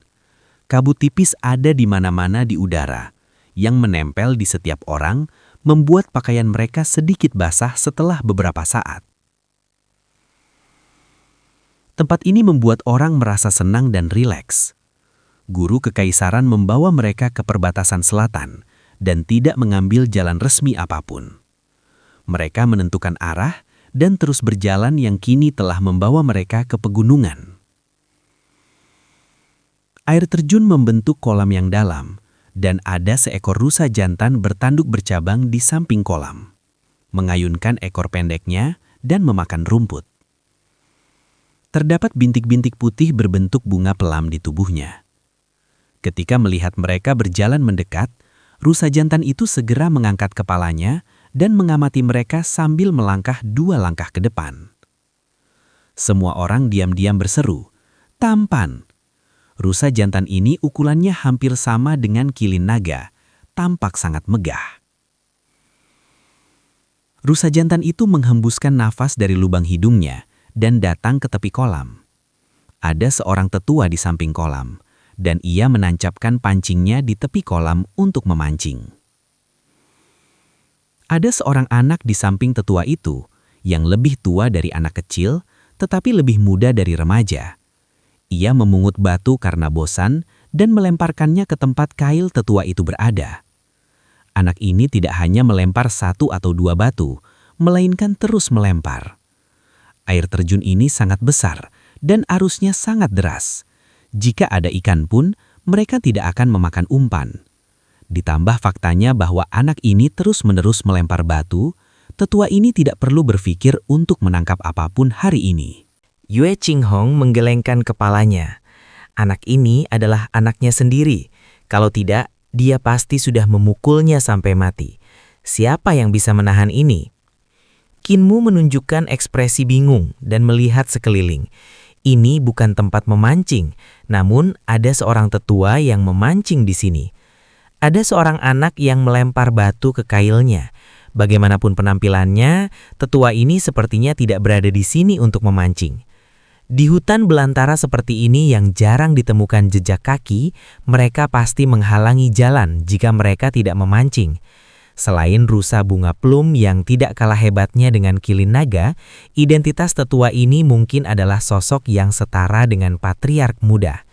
Kabut tipis ada di mana-mana di udara, yang menempel di setiap orang, membuat pakaian mereka sedikit basah setelah beberapa saat. Tempat ini membuat orang merasa senang dan rileks. Guru kekaisaran membawa mereka ke perbatasan selatan dan tidak mengambil jalan resmi apapun. Mereka menentukan arah dan terus berjalan yang kini telah membawa mereka ke pegunungan. Air terjun membentuk kolam yang dalam, dan ada seekor rusa jantan bertanduk bercabang di samping kolam, mengayunkan ekor pendeknya dan memakan rumput. Terdapat bintik-bintik putih berbentuk bunga pelam di tubuhnya. Ketika melihat mereka berjalan mendekat, rusa jantan itu segera mengangkat kepalanya dan mengamati mereka sambil melangkah 2 langkah ke depan. Semua orang diam-diam berseru, "Tampan!" Rusa jantan ini ukurannya hampir sama dengan kilin naga, tampak sangat megah. Rusa jantan itu menghembuskan nafas dari lubang hidungnya dan datang ke tepi kolam. Ada seorang tetua di samping kolam, dan ia menancapkan pancingnya di tepi kolam untuk memancing. Ada seorang anak di samping tetua itu, yang lebih tua dari anak kecil, tetapi lebih muda dari remaja. Ia memungut batu karena bosan dan melemparkannya ke tempat kail tetua itu berada. Anak ini tidak hanya melempar 1 atau 2 batu, melainkan terus melempar. Air terjun ini sangat besar dan arusnya sangat deras. Jika ada ikan pun, mereka tidak akan memakan umpan. Ditambah faktanya bahwa anak ini terus-menerus melempar batu, tetua ini tidak perlu berpikir untuk menangkap apapun hari ini. Yue Qinghong menggelengkan kepalanya. Anak ini adalah anaknya sendiri. Kalau tidak, dia pasti sudah memukulnya sampai mati. Siapa yang bisa menahan ini? Kinmu menunjukkan ekspresi bingung dan melihat sekeliling. Ini bukan tempat memancing, namun ada seorang tetua yang memancing di sini. Ada seorang anak yang melempar batu ke kailnya. Bagaimanapun penampilannya, tetua ini sepertinya tidak berada di sini untuk memancing. Di hutan belantara seperti ini yang jarang ditemukan jejak kaki, mereka pasti menghalangi jalan jika mereka tidak memancing. Selain rusa bunga plum yang tidak kalah hebatnya dengan kilin naga, identitas tetua ini mungkin adalah sosok yang setara dengan patriark muda.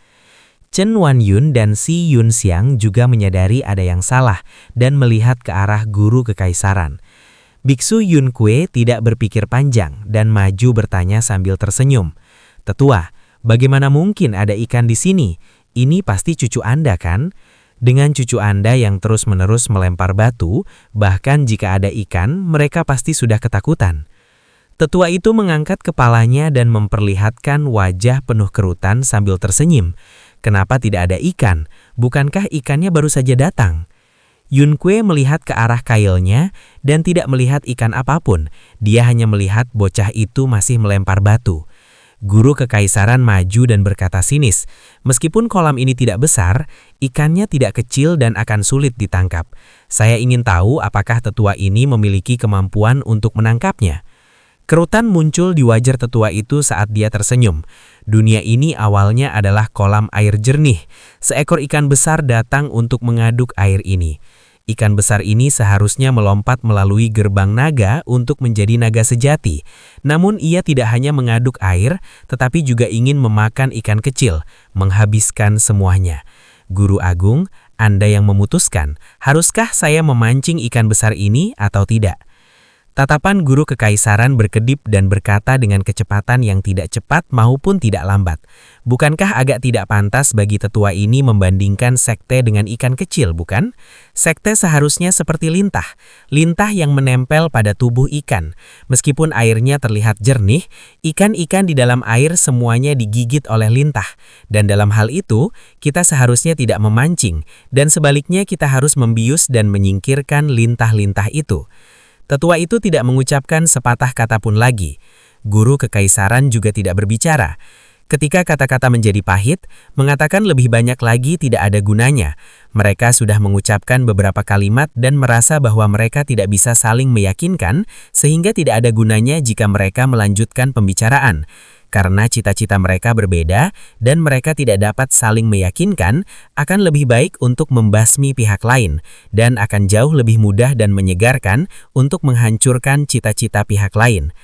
Chen Wanyun dan Si Yunxiang juga menyadari ada yang salah dan melihat ke arah guru kekaisaran. Biksu Yun Kue tidak berpikir panjang dan maju bertanya sambil tersenyum. "Tetua, bagaimana mungkin ada ikan di sini? Ini pasti cucu Anda kan? Dengan cucu Anda yang terus-menerus melempar batu, bahkan jika ada ikan, mereka pasti sudah ketakutan." Tetua itu mengangkat kepalanya dan memperlihatkan wajah penuh kerutan sambil tersenyum. "Kenapa tidak ada ikan? Bukankah ikannya baru saja datang?" Yun Kue melihat ke arah kailnya dan tidak melihat ikan apapun. Dia hanya melihat bocah itu masih melempar batu. Guru kekaisaran maju dan berkata sinis, "Meskipun kolam ini tidak besar, ikannya tidak kecil dan akan sulit ditangkap. Saya ingin tahu apakah tetua ini memiliki kemampuan untuk menangkapnya." Kerutan muncul di wajah tetua itu saat dia tersenyum. Dunia ini awalnya adalah kolam air jernih. Seekor ikan besar datang untuk mengaduk air ini. Ikan besar ini seharusnya melompat melalui gerbang naga untuk menjadi naga sejati. Namun ia tidak hanya mengaduk air, tetapi juga ingin memakan ikan kecil, menghabiskan semuanya. Guru Agung, Anda yang memutuskan, haruskah saya memancing ikan besar ini atau tidak? Tatapan guru kekaisaran berkedip dan berkata dengan kecepatan yang tidak cepat maupun tidak lambat. Bukankah agak tidak pantas bagi tetua ini membandingkan sekte dengan ikan kecil, bukan? Sekte seharusnya seperti lintah. Lintah yang menempel pada tubuh ikan. Meskipun airnya terlihat jernih, ikan-ikan di dalam air semuanya digigit oleh lintah. Dan dalam hal itu, kita seharusnya tidak memancing. Dan sebaliknya kita harus membius dan menyingkirkan lintah-lintah itu. Tetua itu tidak mengucapkan sepatah kata pun lagi. Guru kekaisaran juga tidak berbicara. Ketika kata-kata menjadi pahit, mengatakan lebih banyak lagi tidak ada gunanya. Mereka sudah mengucapkan beberapa kalimat dan merasa bahwa mereka tidak bisa saling meyakinkan, sehingga tidak ada gunanya jika mereka melanjutkan pembicaraan. Karena cita-cita mereka berbeda dan mereka tidak dapat saling meyakinkan, akan lebih baik untuk membasmi pihak lain dan akan jauh lebih mudah dan menyegarkan untuk menghancurkan cita-cita pihak lain.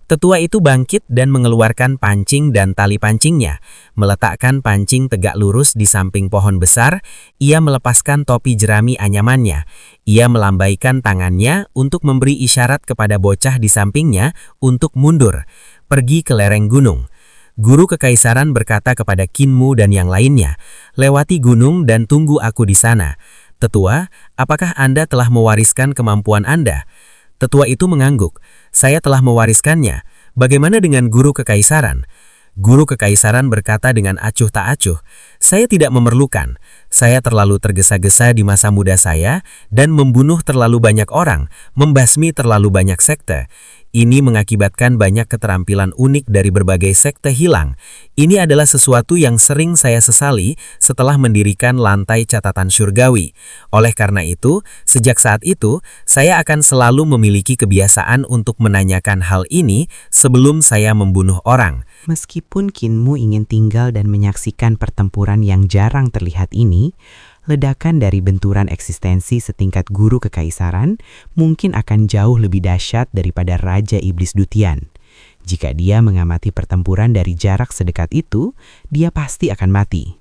Tetua itu bangkit dan mengeluarkan pancing dan tali pancingnya. Meletakkan pancing tegak lurus di samping pohon besar, ia melepaskan topi jerami anyamannya. Ia melambaikan tangannya untuk memberi isyarat kepada bocah di sampingnya untuk mundur. Pergi ke lereng gunung. Guru kekaisaran berkata kepada Kinmu dan yang lainnya, lewati gunung dan tunggu aku di sana. Tetua, apakah Anda telah mewariskan kemampuan Anda? Tetua itu mengangguk. Saya telah mewariskannya. Bagaimana dengan guru kekaisaran? Guru kekaisaran berkata dengan acuh tak acuh, saya tidak memerlukan. Saya terlalu tergesa-gesa di masa muda saya dan membunuh terlalu banyak orang, membasmi terlalu banyak sekte. Ini mengakibatkan banyak keterampilan unik dari berbagai sekte hilang. Ini adalah sesuatu yang sering saya sesali setelah mendirikan lantai catatan surgawi. Oleh karena itu, sejak saat itu, saya akan selalu memiliki kebiasaan untuk menanyakan hal ini sebelum saya membunuh orang. Meskipun Kinmu ingin tinggal dan menyaksikan pertempuran yang jarang terlihat ini, ledakan dari benturan eksistensi setingkat guru kekaisaran mungkin akan jauh lebih dahsyat daripada Raja Iblis Dutian. Jika dia mengamati pertempuran dari jarak sedekat itu, dia pasti akan mati.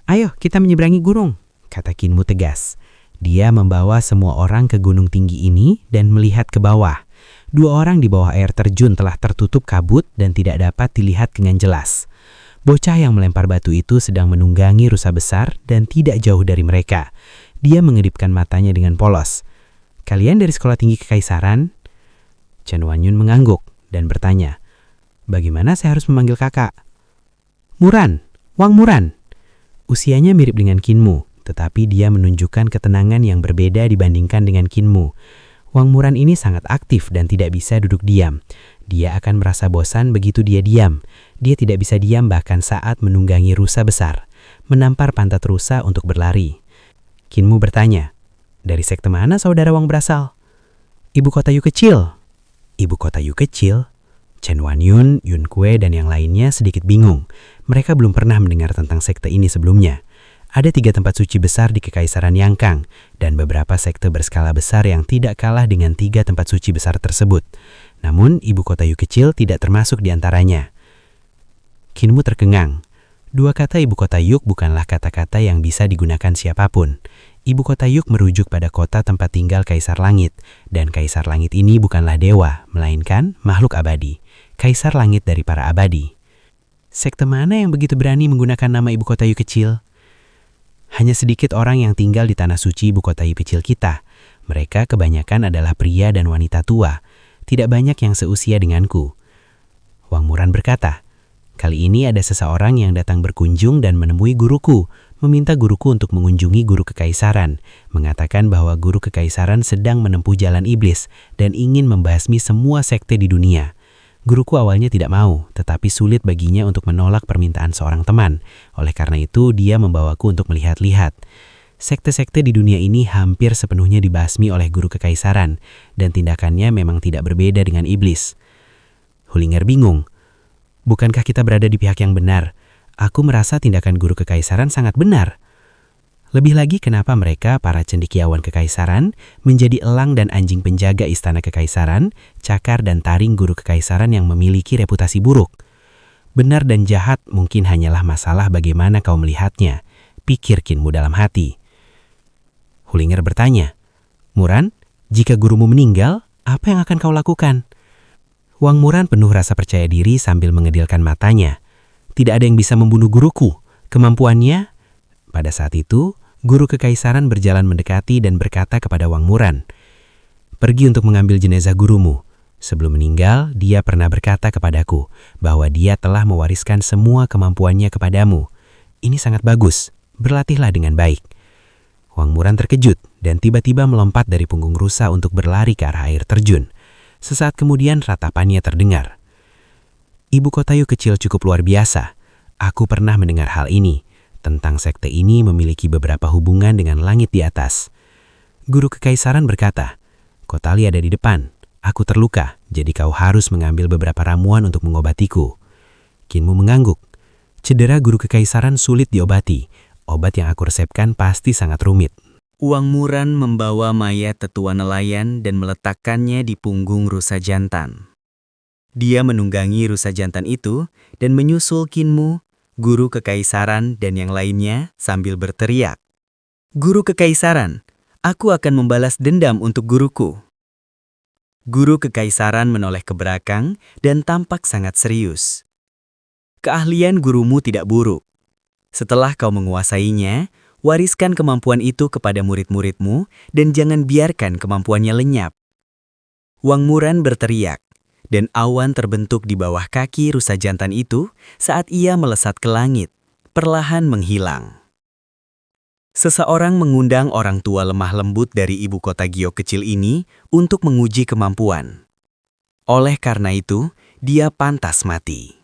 Ayo kita menyeberangi gunung, kata Kinmu tegas. Dia membawa semua orang ke gunung tinggi ini dan melihat ke bawah. 2 orang di bawah air terjun telah tertutup kabut dan tidak dapat dilihat dengan jelas. Bocah yang melempar batu itu sedang menunggangi rusa besar dan tidak jauh dari mereka. Dia mengedipkan matanya dengan polos. Kalian dari sekolah tinggi kekaisaran? Chen Wanyun mengangguk dan bertanya, bagaimana saya harus memanggil kakak? Muran, Wang Muran. Usianya mirip dengan Kinmu, tetapi dia menunjukkan ketenangan yang berbeda dibandingkan dengan Kinmu. Wang Muran ini sangat aktif dan tidak bisa duduk diam. Dia akan merasa bosan begitu dia diam. Dia tidak bisa diam bahkan saat menunggangi rusa besar, menampar pantat rusa untuk berlari. Kinmu bertanya, dari sekte mana saudara Wang berasal? Ibu kota Yu kecil. Ibu kota Yu kecil? Chen Wanyun, Yun Kue, dan yang lainnya sedikit bingung. Mereka belum pernah mendengar tentang sekte ini sebelumnya. Ada 3 tempat suci besar di Kekaisaran Yangkang, dan beberapa sekte berskala besar yang tidak kalah dengan 3 tempat suci besar tersebut. Namun, ibu kota Yu kecil tidak termasuk di antaranya. Kinmu terkengang. 2 kata ibu kota Yuk bukanlah kata-kata yang bisa digunakan siapapun. Ibu kota Yuk merujuk pada kota tempat tinggal Kaisar Langit, dan Kaisar Langit ini bukanlah dewa, melainkan makhluk abadi. Kaisar Langit dari para abadi. Sekte mana yang begitu berani menggunakan nama ibu kota Yu kecil? Hanya sedikit orang yang tinggal di tanah suci ibu kota Yu kecil kita. Mereka kebanyakan adalah pria dan wanita tua. Tidak banyak yang seusia denganku. Wang Muran berkata, kali ini ada seseorang yang datang berkunjung dan menemui guruku, meminta guruku untuk mengunjungi guru kekaisaran, mengatakan bahwa guru kekaisaran sedang menempuh jalan iblis dan ingin membasmi semua sekte di dunia. Guruku awalnya tidak mau, tetapi sulit baginya untuk menolak permintaan seorang teman. Oleh karena itu, dia membawaku untuk melihat-lihat. Sekte-sekte di dunia ini hampir sepenuhnya dibasmi oleh guru kekaisaran, dan tindakannya memang tidak berbeda dengan iblis. Hulinger bingung. Bukankah kita berada di pihak yang benar? Aku merasa tindakan guru kekaisaran sangat benar. Lebih lagi kenapa mereka, para cendekiawan kekaisaran, menjadi elang dan anjing penjaga istana kekaisaran, cakar dan taring guru kekaisaran yang memiliki reputasi buruk. Benar dan jahat mungkin hanyalah masalah bagaimana kau melihatnya. pikir Kinmu dalam hati. Hulinger bertanya, "Muran, jika gurumu meninggal, apa yang akan kau lakukan?" Wang Muran penuh rasa percaya diri sambil mengedilkan matanya. Tidak ada yang bisa membunuh guruku. Kemampuannya... Pada saat itu, guru kekaisaran berjalan mendekati dan berkata kepada Wang Muran, "Pergi untuk mengambil jenazah gurumu. Sebelum meninggal, dia pernah berkata kepadaku bahwa dia telah mewariskan semua kemampuannya kepadamu. Ini sangat bagus. Berlatihlah dengan baik." Wang Muran terkejut dan tiba-tiba melompat dari punggung rusa untuk berlari ke arah air terjun. Sesaat kemudian ratapannya terdengar. "Ibu Kotayu kecil cukup luar biasa. Aku pernah mendengar hal ini. Tentang sekte ini memiliki beberapa hubungan dengan langit di atas." Guru kekaisaran berkata, "Kotali ada di depan. Aku terluka, jadi kau harus mengambil beberapa ramuan untuk mengobatiku." Kinmu mengangguk. "Cedera guru kekaisaran sulit diobati. Obat yang aku resepkan pasti sangat rumit." Wang Muran membawa mayat tetua nelayan dan meletakkannya di punggung rusa jantan. Dia menunggangi rusa jantan itu dan menyusul Kinmu, guru kekaisaran dan yang lainnya sambil berteriak, "Guru kekaisaran, aku akan membalas dendam untuk guruku." Guru kekaisaran menoleh ke belakang dan tampak sangat serius. "Keahlian gurumu tidak buruk. Setelah kau menguasainya, wariskan kemampuan itu kepada murid-muridmu dan jangan biarkan kemampuannya lenyap." Wang Muran berteriak, dan awan terbentuk di bawah kaki rusa jantan itu saat ia melesat ke langit, perlahan menghilang. Seseorang mengundang orang tua lemah lembut dari ibu kota Giok kecil ini untuk menguji kemampuan. Oleh karena itu, dia pantas mati.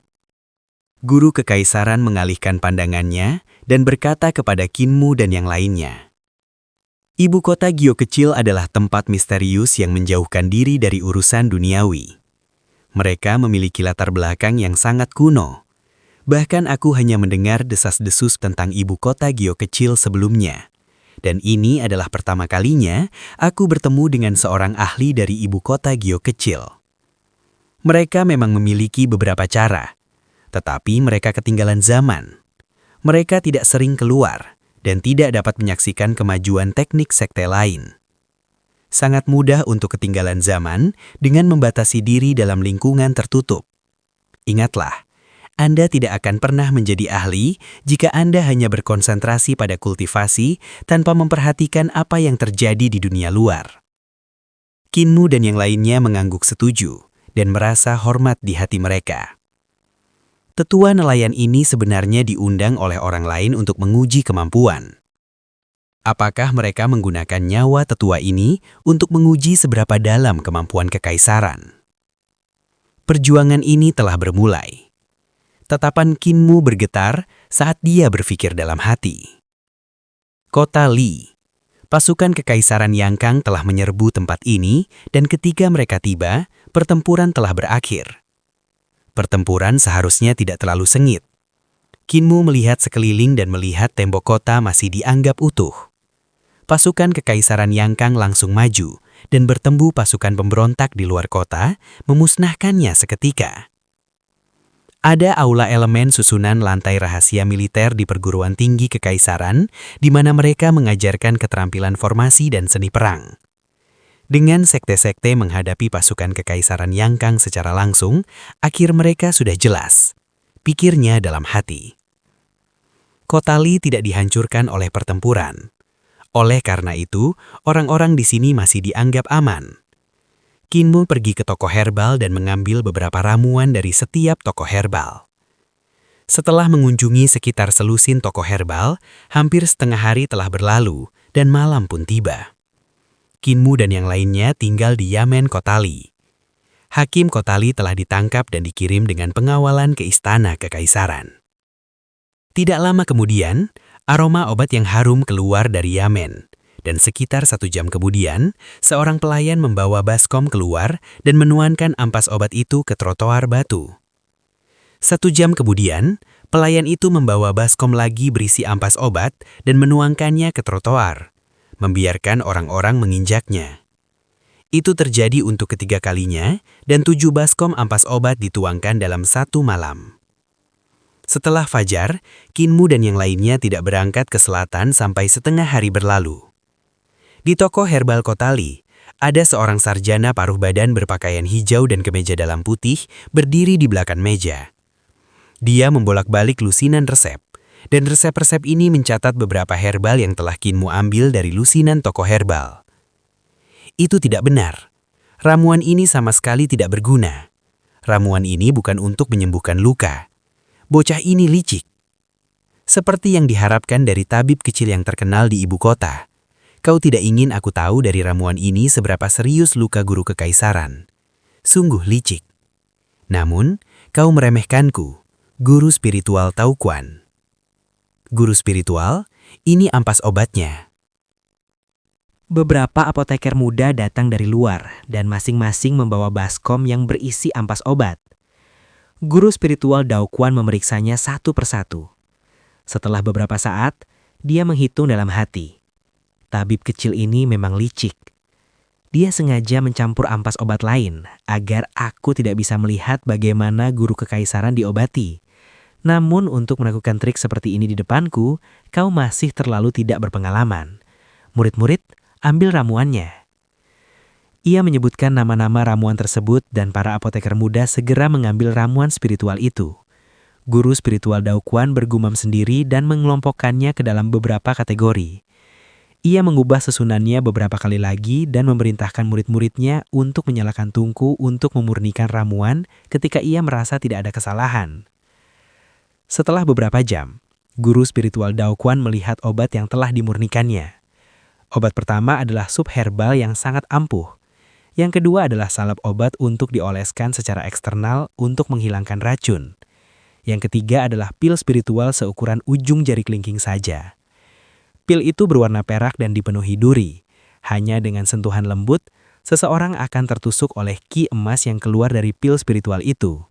Guru kekaisaran mengalihkan pandangannya dan berkata kepada Kinmu dan yang lainnya, "Ibu kota Giok kecil adalah tempat misterius yang menjauhkan diri dari urusan duniawi. Mereka memiliki latar belakang yang sangat kuno. Bahkan aku hanya mendengar desas-desus tentang ibu kota Giok kecil sebelumnya. Dan ini adalah pertama kalinya aku bertemu dengan seorang ahli dari ibu kota Giok kecil. Mereka memang memiliki beberapa cara, tetapi mereka ketinggalan zaman. Mereka tidak sering keluar dan tidak dapat menyaksikan kemajuan teknik sekte lain. Sangat mudah untuk ketinggalan zaman dengan membatasi diri dalam lingkungan tertutup. Ingatlah, Anda tidak akan pernah menjadi ahli jika Anda hanya berkonsentrasi pada kultivasi tanpa memperhatikan apa yang terjadi di dunia luar." Kinmu dan yang lainnya mengangguk setuju dan merasa hormat di hati mereka. Tetua nelayan ini sebenarnya diundang oleh orang lain untuk menguji kemampuan. Apakah mereka menggunakan nyawa tetua ini untuk menguji seberapa dalam kemampuan kekaisaran? Perjuangan ini telah bermulai. Tatapan Kinmu bergetar saat dia berpikir dalam hati. Kota Li. Pasukan kekaisaran Yangkang telah menyerbu tempat ini dan ketika mereka tiba, pertempuran telah berakhir. Pertempuran seharusnya tidak terlalu sengit. Kinmu melihat sekeliling dan melihat tembok kota masih dianggap utuh. Pasukan kekaisaran Yangkang langsung maju dan bertemu pasukan pemberontak di luar kota, memusnahkannya seketika. Ada aula elemen susunan lantai rahasia militer di perguruan tinggi kekaisaran, di mana mereka mengajarkan keterampilan formasi dan seni perang. Dengan sekte-sekte menghadapi pasukan kekaisaran Yangkang secara langsung, akhir mereka sudah jelas. Pikirnya dalam hati. Kota Li tidak dihancurkan oleh pertempuran. Oleh karena itu, orang-orang di sini masih dianggap aman. Kinmu pergi ke toko herbal dan mengambil beberapa ramuan dari setiap toko herbal. Setelah mengunjungi sekitar selusin toko herbal, hampir setengah hari telah berlalu dan malam pun tiba. Kinmu dan yang lainnya tinggal di Yamen Kota Li. Hakim Kota Li telah ditangkap dan dikirim dengan pengawalan ke istana kekaisaran. Tidak lama kemudian, aroma obat yang harum keluar dari Yamen. Dan sekitar 1 jam kemudian, seorang pelayan membawa baskom keluar dan menuangkan ampas obat itu ke trotoar batu. 1 jam kemudian, pelayan itu membawa baskom lagi berisi ampas obat dan menuangkannya ke trotoar, membiarkan orang-orang menginjaknya. Itu terjadi untuk ketiga kalinya dan 7 baskom ampas obat dituangkan dalam 1 malam. Setelah fajar, Kinmu dan yang lainnya tidak berangkat ke selatan sampai setengah hari berlalu. Di toko herbal Kotali, ada seorang sarjana paruh badan berpakaian hijau dan kemeja dalam putih berdiri di belakang meja. Dia membolak-balik lusinan resep, dan resep-resep ini mencatat beberapa herbal yang telah Kinmu ambil dari lusinan toko herbal. Itu tidak benar. Ramuan ini sama sekali tidak berguna. Ramuan ini bukan untuk menyembuhkan luka. Bocah ini licik. Seperti yang diharapkan dari tabib kecil yang terkenal di ibu kota. Kau tidak ingin aku tahu dari ramuan ini seberapa serius luka guru kekaisaran. Sungguh licik. Namun, kau meremehkanku, guru spiritual Tauquan. Guru spiritual, ini ampas obatnya. Beberapa apoteker muda datang dari luar dan masing-masing membawa baskom yang berisi ampas obat. Guru spiritual Daoquan memeriksanya satu persatu. Setelah beberapa saat, dia menghitung dalam hati. Tabib kecil ini memang licik. Dia sengaja mencampur ampas obat lain agar aku tidak bisa melihat bagaimana guru kekaisaran diobati. Namun untuk melakukan trik seperti ini di depanku, kau masih terlalu tidak berpengalaman. Murid-murid, ambil ramuannya. Ia menyebutkan nama-nama ramuan tersebut dan para apoteker muda segera mengambil ramuan spiritual itu. Guru spiritual Daoquan bergumam sendiri dan mengelompokkannya ke dalam beberapa kategori. Ia mengubah susunannya beberapa kali lagi dan memerintahkan murid-muridnya untuk menyalakan tungku untuk memurnikan ramuan ketika ia merasa tidak ada kesalahan. Setelah beberapa jam, guru spiritual Daoquan melihat obat yang telah dimurnikannya. Obat pertama adalah sup herbal yang sangat ampuh. Yang kedua adalah salep obat untuk dioleskan secara eksternal untuk menghilangkan racun. Yang ketiga adalah pil spiritual seukuran ujung jari kelingking saja. Pil itu berwarna perak dan dipenuhi duri. Hanya dengan sentuhan lembut, seseorang akan tertusuk oleh ki emas yang keluar dari pil spiritual itu.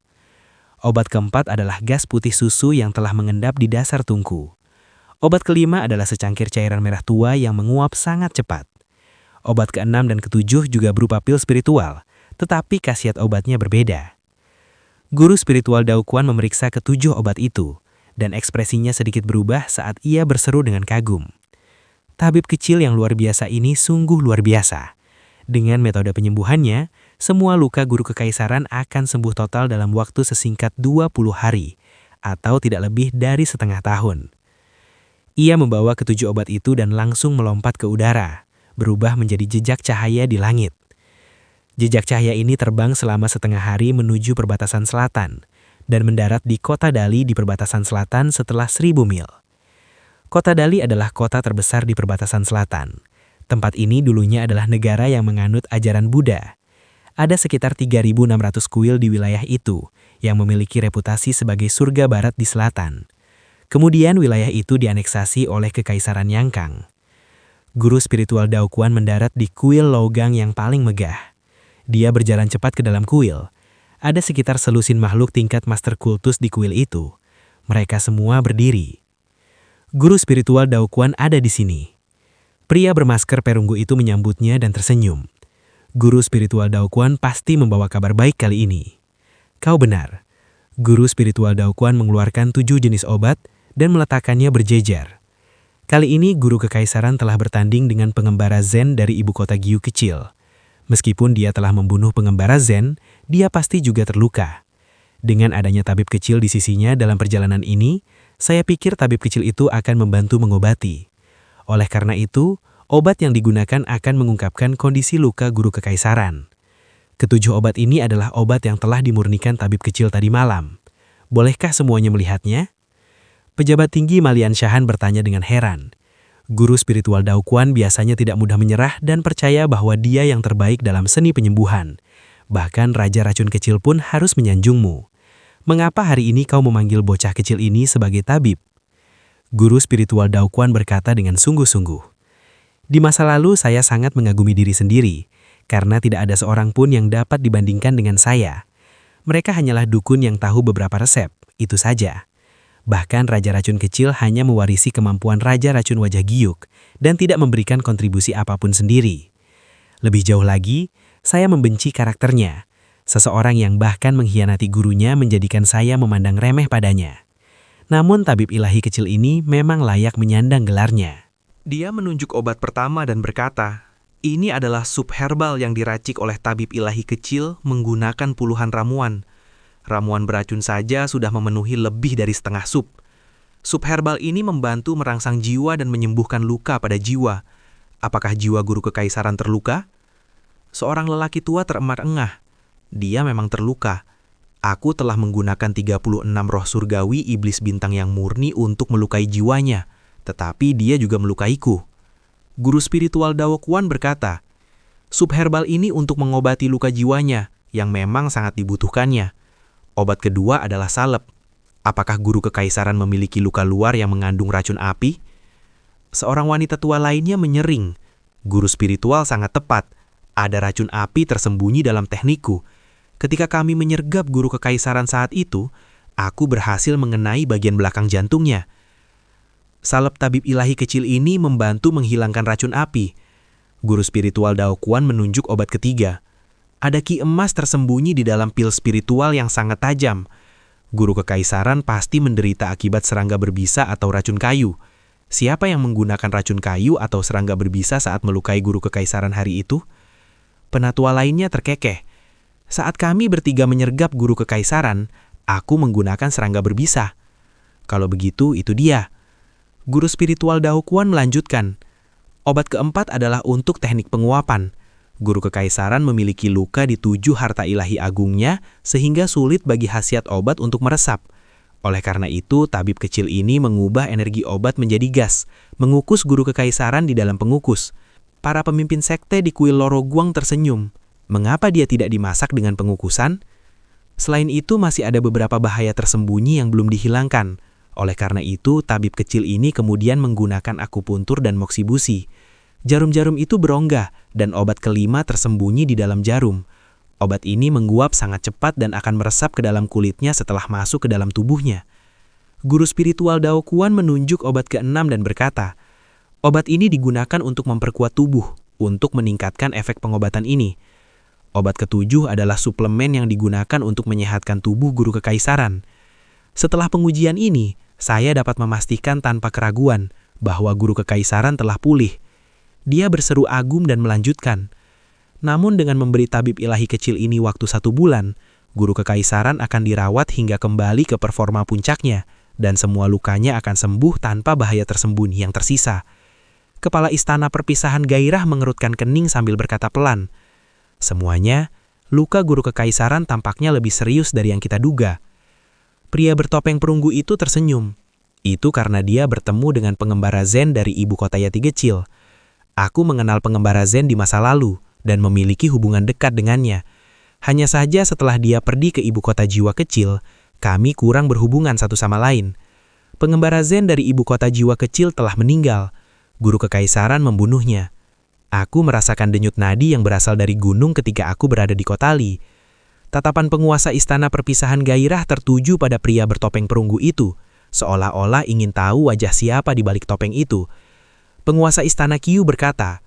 Obat keempat adalah gas putih susu yang telah mengendap di dasar tungku. Obat kelima adalah secangkir cairan merah tua yang menguap sangat cepat. Obat keenam dan ketujuh juga berupa pil spiritual, tetapi khasiat obatnya berbeda. Guru spiritual Daoquan memeriksa ketujuh obat itu, dan ekspresinya sedikit berubah saat ia berseru dengan kagum. Tabib kecil yang luar biasa ini sungguh luar biasa. Dengan metode penyembuhannya, semua luka guru kekaisaran akan sembuh total dalam waktu sesingkat 20 hari, atau tidak lebih dari setengah tahun. Ia membawa ketujuh obat itu dan langsung melompat ke udara, berubah menjadi jejak cahaya di langit. Jejak cahaya ini terbang selama setengah hari menuju perbatasan selatan, dan mendarat di kota Dali di perbatasan selatan setelah 1000 mil. Kota Dali adalah kota terbesar di perbatasan selatan. Tempat ini dulunya adalah negara yang menganut ajaran Buddha. Ada sekitar 3.600 kuil di wilayah itu, yang memiliki reputasi sebagai surga barat di selatan. Kemudian wilayah itu dianeksasi oleh Kekaisaran Yangkang. Guru spiritual Daoquan mendarat di kuil logam yang paling megah. Dia berjalan cepat ke dalam kuil. Ada sekitar selusin makhluk tingkat master kultus di kuil itu. Mereka semua berdiri. Guru spiritual Daoquan ada di sini. Pria bermasker perunggu itu menyambutnya dan tersenyum. Guru spiritual Daoquan pasti membawa kabar baik kali ini. Kau benar. Guru spiritual Daoquan mengeluarkan 7 jenis obat dan meletakkannya berjejer. Kali ini guru kekaisaran telah bertanding dengan pengembara Zen dari ibu kota Giu kecil. Meskipun dia telah membunuh pengembara Zen, dia pasti juga terluka. Dengan adanya tabib kecil di sisinya dalam perjalanan ini, saya pikir tabib kecil itu akan membantu mengobati. Oleh karena itu, obat yang digunakan akan mengungkapkan kondisi luka guru kekaisaran. Ketujuh obat ini adalah obat yang telah dimurnikan tabib kecil tadi malam. Bolehkah semuanya melihatnya? Pejabat tinggi Malian Shahan bertanya dengan heran. Guru spiritual Daoquan biasanya tidak mudah menyerah dan percaya bahwa dia yang terbaik dalam seni penyembuhan. Bahkan Raja Racun Kecil pun harus menyanjungmu. Mengapa hari ini kau memanggil bocah kecil ini sebagai tabib? Guru spiritual Daoquan berkata dengan sungguh-sungguh. Di masa lalu saya sangat mengagumi diri sendiri, karena tidak ada seorang pun yang dapat dibandingkan dengan saya. Mereka hanyalah dukun yang tahu beberapa resep, itu saja. Bahkan Raja Racun Kecil hanya mewarisi kemampuan Raja Racun Wajah Giuk dan tidak memberikan kontribusi apapun sendiri. Lebih jauh lagi, saya membenci karakternya. Seseorang yang bahkan mengkhianati gurunya menjadikan saya memandang remeh padanya. Namun tabib ilahi kecil ini memang layak menyandang gelarnya. Dia menunjuk obat pertama dan berkata, "Ini adalah sup herbal yang diracik oleh tabib ilahi kecil menggunakan puluhan ramuan. Ramuan beracun saja sudah memenuhi lebih dari setengah sup. Sup herbal ini membantu merangsang jiwa dan menyembuhkan luka pada jiwa. Apakah jiwa guru kekaisaran terluka?" Seorang lelaki tua terengah-engah. Dia memang terluka. Aku telah menggunakan 36 roh surgawi iblis bintang yang murni untuk melukai jiwanya, tetapi dia juga melukaiku. Guru spiritual Dao Kuan berkata, "Sup herbal ini untuk mengobati luka jiwanya, yang memang sangat dibutuhkannya. Obat kedua adalah salep. Apakah guru kekaisaran memiliki luka luar yang mengandung racun api?" Seorang wanita tua lainnya menyering, "Guru spiritual sangat tepat. Ada racun api tersembunyi dalam teknikku. Ketika kami menyergap guru kekaisaran saat itu, aku berhasil mengenai bagian belakang jantungnya." Salep tabib ilahi kecil ini membantu menghilangkan racun api. Guru spiritual Dao Kuan menunjuk obat ketiga. Ada ki emas tersembunyi di dalam pil spiritual yang sangat tajam. Guru kekaisaran pasti menderita akibat serangga berbisa atau racun kayu. Siapa yang menggunakan racun kayu atau serangga berbisa saat melukai guru kekaisaran hari itu? Penatua lainnya terkekeh. "Saat kami bertiga menyergap guru kekaisaran, aku menggunakan serangga berbisa." Kalau begitu, itu dia. Guru spiritual Dao Kuan melanjutkan, "Obat keempat adalah untuk teknik penguapan. Guru kekaisaran memiliki luka di 7 harta ilahi agungnya sehingga sulit bagi khasiat obat untuk meresap. Oleh karena itu, tabib kecil ini mengubah energi obat menjadi gas, mengukus guru kekaisaran di dalam pengukus. Para pemimpin sekte di kuil Loro Guang tersenyum. Mengapa dia tidak dimasak dengan pengukusan? Selain itu, masih ada beberapa bahaya tersembunyi yang belum dihilangkan. Oleh karena itu, tabib kecil ini kemudian menggunakan akupuntur dan moksibusi. Jarum-jarum itu berongga, dan obat kelima tersembunyi di dalam jarum. Obat ini menguap sangat cepat dan akan meresap ke dalam kulitnya setelah masuk ke dalam tubuhnya. Guru spiritual Dao Kuan menunjuk obat keenam dan berkata, "Obat ini digunakan untuk memperkuat tubuh, untuk meningkatkan efek pengobatan ini." Obat ketujuh adalah suplemen yang digunakan untuk menyehatkan tubuh guru kekaisaran. Setelah pengujian ini, saya dapat memastikan tanpa keraguan bahwa guru kekaisaran telah pulih. Dia berseru agum dan melanjutkan, "Namun dengan memberi tabib ilahi kecil ini waktu 1 bulan, guru kekaisaran akan dirawat hingga kembali ke performa puncaknya, dan semua lukanya akan sembuh tanpa bahaya tersembunyi yang tersisa." Kepala istana perpisahan gairah mengerutkan kening sambil berkata pelan, "Semuanya, luka guru kekaisaran tampaknya lebih serius dari yang kita duga." Pria bertopeng perunggu itu tersenyum. Itu karena dia bertemu dengan pengembara Zen dari ibu kota Yati kecil. Aku mengenal pengembara Zen di masa lalu dan memiliki hubungan dekat dengannya. Hanya saja setelah dia pergi ke ibu kota jiwa kecil, kami kurang berhubungan satu sama lain. Pengembara Zen dari ibu kota jiwa kecil telah meninggal. Guru kekaisaran membunuhnya. Aku merasakan denyut nadi yang berasal dari gunung ketika aku berada di Kotali. Tatapan penguasa istana perpisahan gairah tertuju pada pria bertopeng perunggu itu, seolah-olah ingin tahu wajah siapa di balik topeng itu. Penguasa istana Qiu berkata,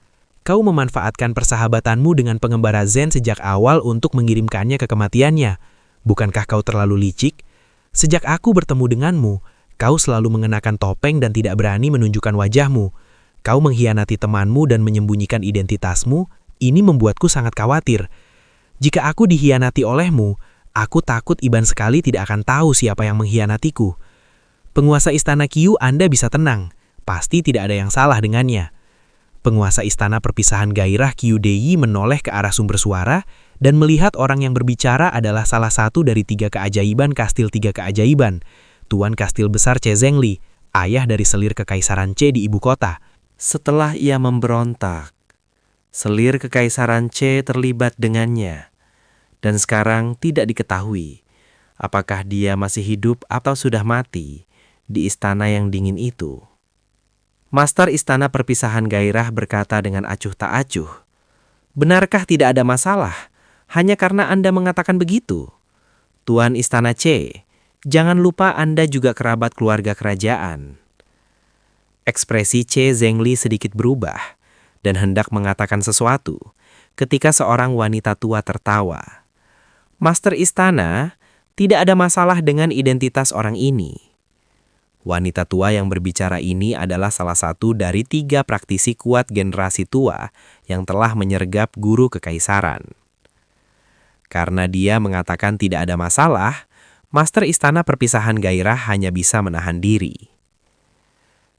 "Kau memanfaatkan persahabatanmu dengan pengembara Zen sejak awal untuk mengirimkannya ke kematiannya. Bukankah kau terlalu licik? Sejak aku bertemu denganmu, kau selalu mengenakan topeng dan tidak berani menunjukkan wajahmu. Kau mengkhianati temanmu dan menyembunyikan identitasmu. Ini membuatku sangat khawatir. Jika aku dikhianati olehmu, aku takut Iban sekali tidak akan tahu siapa yang mengkhianatiku." Penguasa istana Qiu, Anda bisa tenang. Pasti tidak ada yang salah dengannya. Penguasa istana perpisahan gairah Qiu Deyi menoleh ke arah sumber suara dan melihat orang yang berbicara adalah salah satu dari 3 keajaiban kastil 3 keajaiban, Tuan Kastil Besar Che Zhengli, ayah dari selir kekaisaran Che di ibu kota. Setelah ia memberontak, selir kekaisaran Che terlibat dengannya, dan sekarang tidak diketahui apakah dia masih hidup atau sudah mati di istana yang dingin itu. Master istana perpisahan gairah berkata dengan acuh tak acuh, "Benarkah tidak ada masalah hanya karena Anda mengatakan begitu? Tuan istana Che, jangan lupa Anda juga kerabat keluarga kerajaan." Ekspresi Che Zhengli sedikit berubah dan hendak mengatakan sesuatu ketika seorang wanita tua tertawa. "Master istana, tidak ada masalah dengan identitas orang ini. Wanita tua yang berbicara ini adalah salah satu dari 3 praktisi kuat generasi tua yang telah menyergap guru kekaisaran. Karena dia mengatakan tidak ada masalah, Master Istana Perpisahan Gairah hanya bisa menahan diri.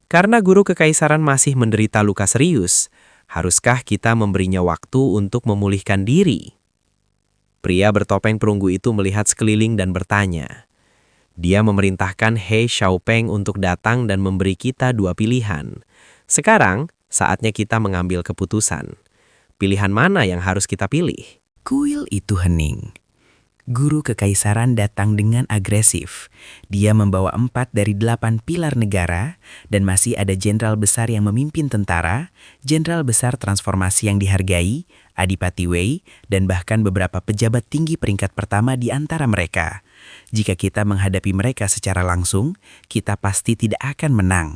Karena guru kekaisaran masih menderita luka serius, haruskah kita memberinya waktu untuk memulihkan diri? Pria bertopeng perunggu itu melihat sekeliling dan bertanya. Dia memerintahkan He Xiaopeng untuk datang dan memberi kita 2 pilihan. Sekarang, saatnya kita mengambil keputusan. Pilihan mana yang harus kita pilih? Kuil itu hening. Guru kekaisaran datang dengan agresif. Dia membawa 4 dari 8 pilar negara dan masih ada jenderal besar yang memimpin tentara, jenderal besar transformasi yang dihargai, Adipati Wei, dan bahkan beberapa pejabat tinggi peringkat pertama di antara mereka. Jika kita menghadapi mereka secara langsung, kita pasti tidak akan menang.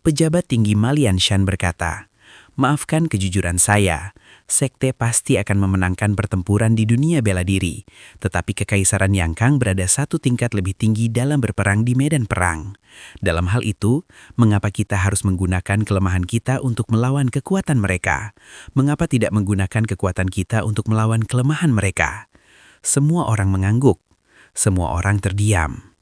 Pejabat tinggi Malian Shan berkata, "Maafkan kejujuran saya, sekte pasti akan memenangkan pertempuran di dunia bela diri, tetapi kekaisaran Yang Kang berada 1 tingkat lebih tinggi dalam berperang di medan perang. Dalam hal itu, mengapa kita harus menggunakan kelemahan kita untuk melawan kekuatan mereka? Mengapa tidak menggunakan kekuatan kita untuk melawan kelemahan mereka?" Semua orang mengangguk. Semua orang terdiam.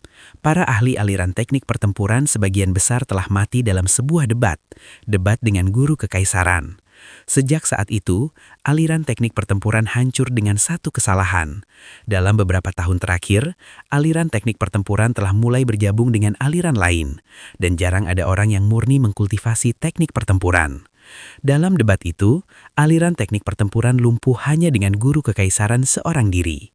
Para ahli aliran teknik pertempuran sebagian besar telah mati dalam sebuah debat dengan guru kekaisaran. Sejak saat itu, aliran teknik pertempuran hancur dengan satu kesalahan. Dalam beberapa tahun terakhir, aliran teknik pertempuran telah mulai bergabung dengan aliran lain, dan jarang ada orang yang murni mengkultivasi teknik pertempuran. Dalam debat itu, aliran teknik pertempuran lumpuh hanya dengan guru kekaisaran seorang diri.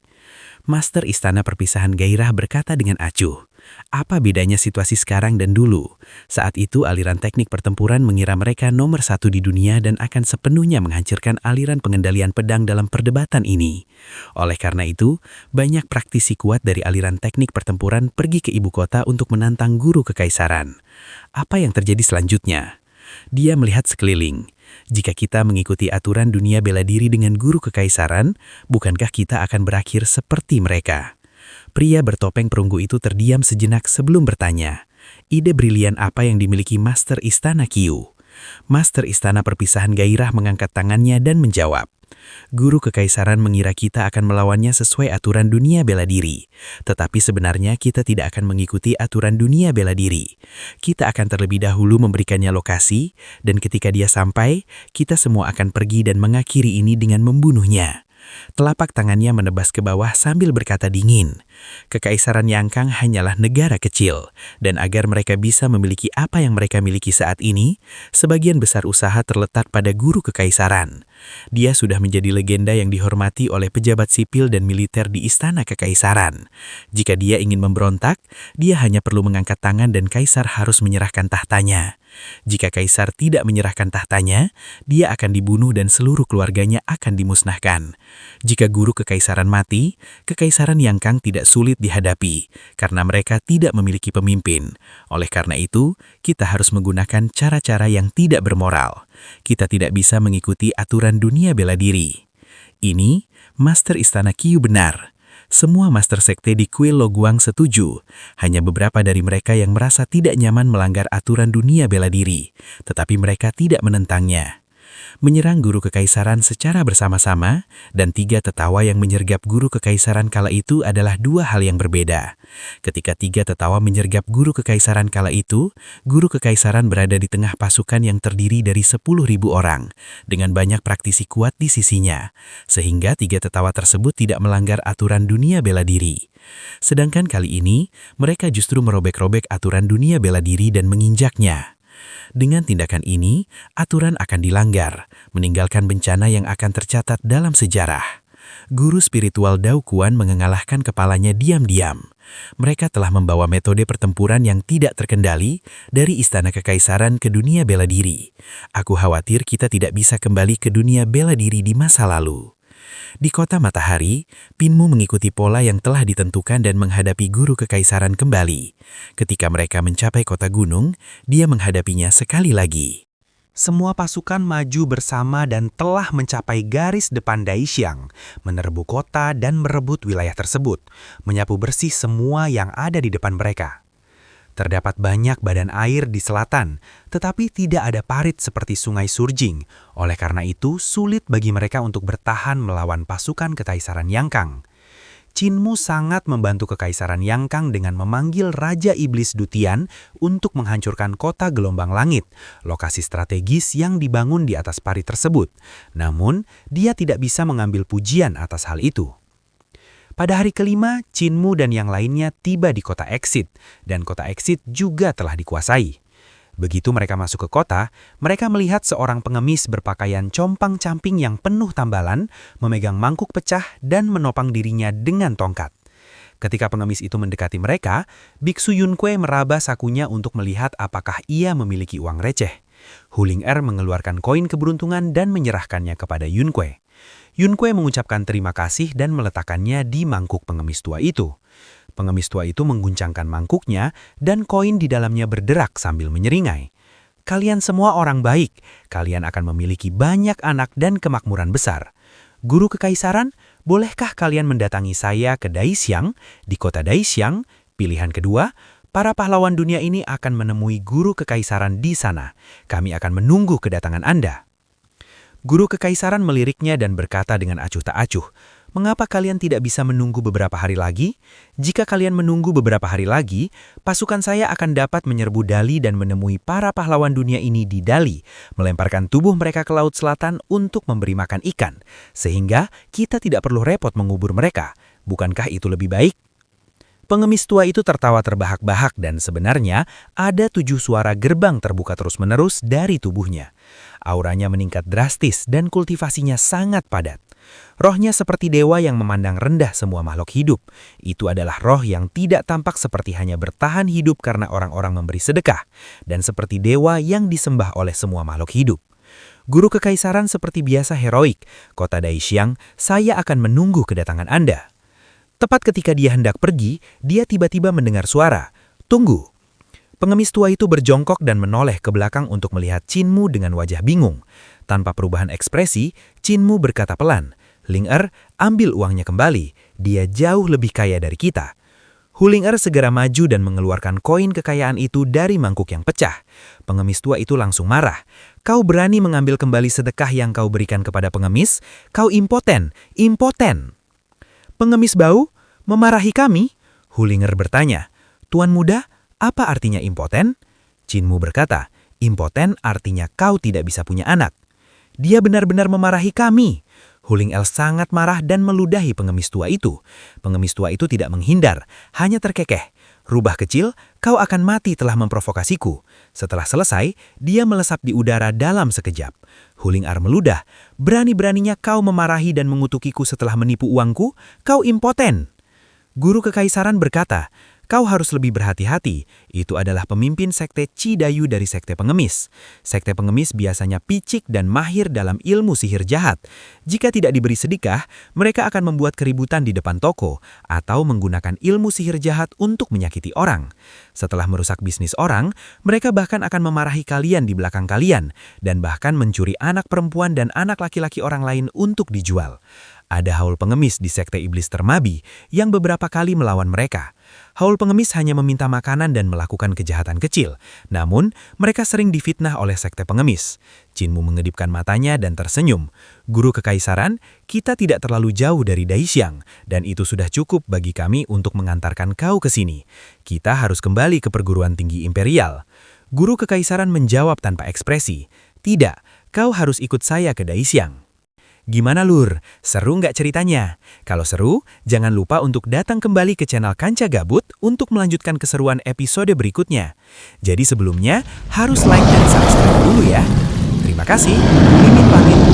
Master Istana Perpisahan Gairah berkata dengan acuh, "Apa bedanya situasi sekarang dan dulu? Saat itu aliran teknik pertempuran mengira mereka nomor 1 di dunia dan akan sepenuhnya menghancurkan aliran pengendalian pedang dalam perdebatan ini. Oleh karena itu, banyak praktisi kuat dari aliran teknik pertempuran pergi ke ibu kota untuk menantang guru kekaisaran. Apa yang terjadi selanjutnya?" Dia melihat sekeliling. Jika kita mengikuti aturan dunia bela diri dengan guru kekaisaran, bukankah kita akan berakhir seperti mereka? Pria bertopeng perunggu itu terdiam sejenak sebelum bertanya, ide brilian apa yang dimiliki Master Istana Qiu? Master Istana Perpisahan Gairah mengangkat tangannya dan menjawab, "Guru kekaisaran mengira kita akan melawannya sesuai aturan dunia bela diri. Tetapi sebenarnya kita tidak akan mengikuti aturan dunia bela diri. Kita akan terlebih dahulu memberikannya lokasi, dan ketika dia sampai, kita semua akan pergi dan mengakhiri ini dengan membunuhnya." Telapak tangannya menebas ke bawah sambil berkata dingin, "Kekaisaran Yang Kang hanyalah negara kecil, dan agar mereka bisa memiliki apa yang mereka miliki saat ini, sebagian besar usaha terletak pada guru kekaisaran. Dia sudah menjadi legenda yang dihormati oleh pejabat sipil dan militer di istana kekaisaran. Jika dia ingin memberontak, dia hanya perlu mengangkat tangan dan kaisar harus menyerahkan tahtanya. Jika kaisar tidak menyerahkan tahtanya, dia akan dibunuh dan seluruh keluarganya akan dimusnahkan. Jika guru kekaisaran mati, kekaisaran Yang Kang tidak sulit dihadapi, karena mereka tidak memiliki pemimpin. Oleh karena itu, kita harus menggunakan cara-cara yang tidak bermoral. Kita tidak bisa mengikuti aturan dunia bela diri." Ini, Master Istana Qiu benar. Semua master sekte di kuil Loguang setuju. Hanya beberapa dari mereka yang merasa tidak nyaman melanggar aturan dunia bela diri, tetapi mereka tidak menentangnya. Menyerang guru kekaisaran secara bersama-sama, dan 3 tetawa yang menyergap guru kekaisaran kala itu adalah 2 hal yang berbeda. Ketika 3 tetawa menyergap guru kekaisaran kala itu, guru kekaisaran berada di tengah pasukan yang terdiri dari 10.000 orang, dengan banyak praktisi kuat di sisinya, sehingga 3 tetawa tersebut tidak melanggar aturan dunia bela diri. Sedangkan kali ini, mereka justru merobek-robek aturan dunia bela diri dan menginjaknya. Dengan tindakan ini, aturan akan dilanggar, meninggalkan bencana yang akan tercatat dalam sejarah. Guru spiritual Dao Kuan mengengalahkan kepalanya diam-diam. Mereka telah membawa metode pertempuran yang tidak terkendali dari istana kekaisaran ke dunia bela diri. Aku khawatir kita tidak bisa kembali ke dunia bela diri di masa lalu. Di kota matahari, Pinmu mengikuti pola yang telah ditentukan dan menghadapi guru kekaisaran kembali. Ketika mereka mencapai kota gunung, dia menghadapinya sekali lagi. Semua pasukan maju bersama dan telah mencapai garis depan Daishiang, menerbu kota dan merebut wilayah tersebut, menyapu bersih semua yang ada di depan mereka. Terdapat banyak badan air di selatan, tetapi tidak ada parit seperti Sungai Surjing. Oleh karena itu, sulit bagi mereka untuk bertahan melawan pasukan Kekaisaran Yangkang. Qinmu sangat membantu Kekaisaran Yangkang dengan memanggil Raja Iblis Dutian untuk menghancurkan kota Gelombang Langit, lokasi strategis yang dibangun di atas parit tersebut. Namun, dia tidak bisa mengambil pujian atas hal itu. Pada hari kelima, Qinmu dan yang lainnya tiba di kota Exit, dan kota Exit juga telah dikuasai. Begitu mereka masuk ke kota, mereka melihat seorang pengemis berpakaian compang-camping yang penuh tambalan, memegang mangkuk pecah dan menopang dirinya dengan tongkat. Ketika pengemis itu mendekati mereka, Biksu Yunkue meraba sakunya untuk melihat apakah ia memiliki uang receh. Huling-er mengeluarkan koin keberuntungan dan menyerahkannya kepada Yunkue. Yunkue mengucapkan terima kasih dan meletakkannya di mangkuk pengemis tua itu. Pengemis tua itu mengguncangkan mangkuknya dan koin di dalamnya berderak sambil menyeringai. Kalian semua orang baik, kalian akan memiliki banyak anak dan kemakmuran besar. Guru Kekaisaran, bolehkah kalian mendatangi saya ke Daishiang? Di kota Daishiang, pilihan kedua, para pahlawan dunia ini akan menemui Guru Kekaisaran di sana. Kami akan menunggu kedatangan Anda. Guru Kekaisaran meliriknya dan berkata dengan acuh tak acuh, "Mengapa kalian tidak bisa menunggu beberapa hari lagi? Jika kalian menunggu beberapa hari lagi, pasukan saya akan dapat menyerbu Dali dan menemui para pahlawan dunia ini di Dali, melemparkan tubuh mereka ke Laut Selatan untuk memberi makan ikan, sehingga kita tidak perlu repot mengubur mereka. Bukankah itu lebih baik?" Pengemis tua itu tertawa terbahak-bahak dan sebenarnya ada 7 suara gerbang terbuka terus-menerus dari tubuhnya. Auranya meningkat drastis dan kultivasinya sangat padat. Rohnya seperti dewa yang memandang rendah semua makhluk hidup. Itu adalah roh yang tidak tampak seperti hanya bertahan hidup karena orang-orang memberi sedekah, dan seperti dewa yang disembah oleh semua makhluk hidup. Guru Kekaisaran seperti biasa heroik. Kota Daishiang, saya akan menunggu kedatangan Anda. Tepat ketika dia hendak pergi, dia tiba-tiba mendengar suara, "Tunggu." Pengemis tua itu berjongkok dan menoleh ke belakang untuk melihat Qinmu dengan wajah bingung. Tanpa perubahan ekspresi, Qinmu berkata pelan, "Ling-er, ambil uangnya kembali. Dia jauh lebih kaya dari kita." Huling-er segera maju dan mengeluarkan koin kekayaan itu dari mangkuk yang pecah. Pengemis tua itu langsung marah. "Kau berani mengambil kembali sedekah yang kau berikan kepada pengemis? Kau impoten, impoten." "Pengemis bau, memarahi kami?" Huling-er bertanya. "Tuan muda, apa artinya impoten?" Qinmu berkata, "Impoten artinya kau tidak bisa punya anak." "Dia benar-benar memarahi kami." Huling-er sangat marah dan meludahi pengemis tua itu. Pengemis tua itu tidak menghindar, hanya terkekeh. "Rubah kecil, kau akan mati telah memprovokasiku." Setelah selesai, dia melesap di udara dalam sekejap. Huling-er meludah, "Berani-beraninya kau memarahi dan mengutukiku setelah menipu uangku? Kau impoten." Guru Kekaisaran berkata, "Kau harus lebih berhati-hati. Itu adalah pemimpin sekte Cidayu dari sekte pengemis. Sekte pengemis biasanya picik dan mahir dalam ilmu sihir jahat. Jika tidak diberi sedekah, mereka akan membuat keributan di depan toko atau menggunakan ilmu sihir jahat untuk menyakiti orang. Setelah merusak bisnis orang, mereka bahkan akan memarahi kalian di belakang kalian dan bahkan mencuri anak perempuan dan anak laki-laki orang lain untuk dijual. Ada haul pengemis di sekte iblis termabi yang beberapa kali melawan mereka. Haul pengemis hanya meminta makanan dan melakukan kejahatan kecil, namun mereka sering difitnah oleh sekte pengemis. Qinmu mengedipkan matanya dan tersenyum. "Guru Kekaisaran, kita tidak terlalu jauh dari Daishiang, dan itu sudah cukup bagi kami untuk mengantarkan kau ke sini. Kita harus kembali ke perguruan tinggi imperial." Guru Kekaisaran menjawab tanpa ekspresi, "Tidak, kau harus ikut saya ke Daishiang." Gimana Lur? Seru nggak ceritanya? Kalau seru, jangan lupa untuk datang kembali ke channel Kanca Gabut untuk melanjutkan keseruan episode berikutnya. Jadi sebelumnya, harus like dan subscribe dulu ya. Terima kasih, Mimin pamit.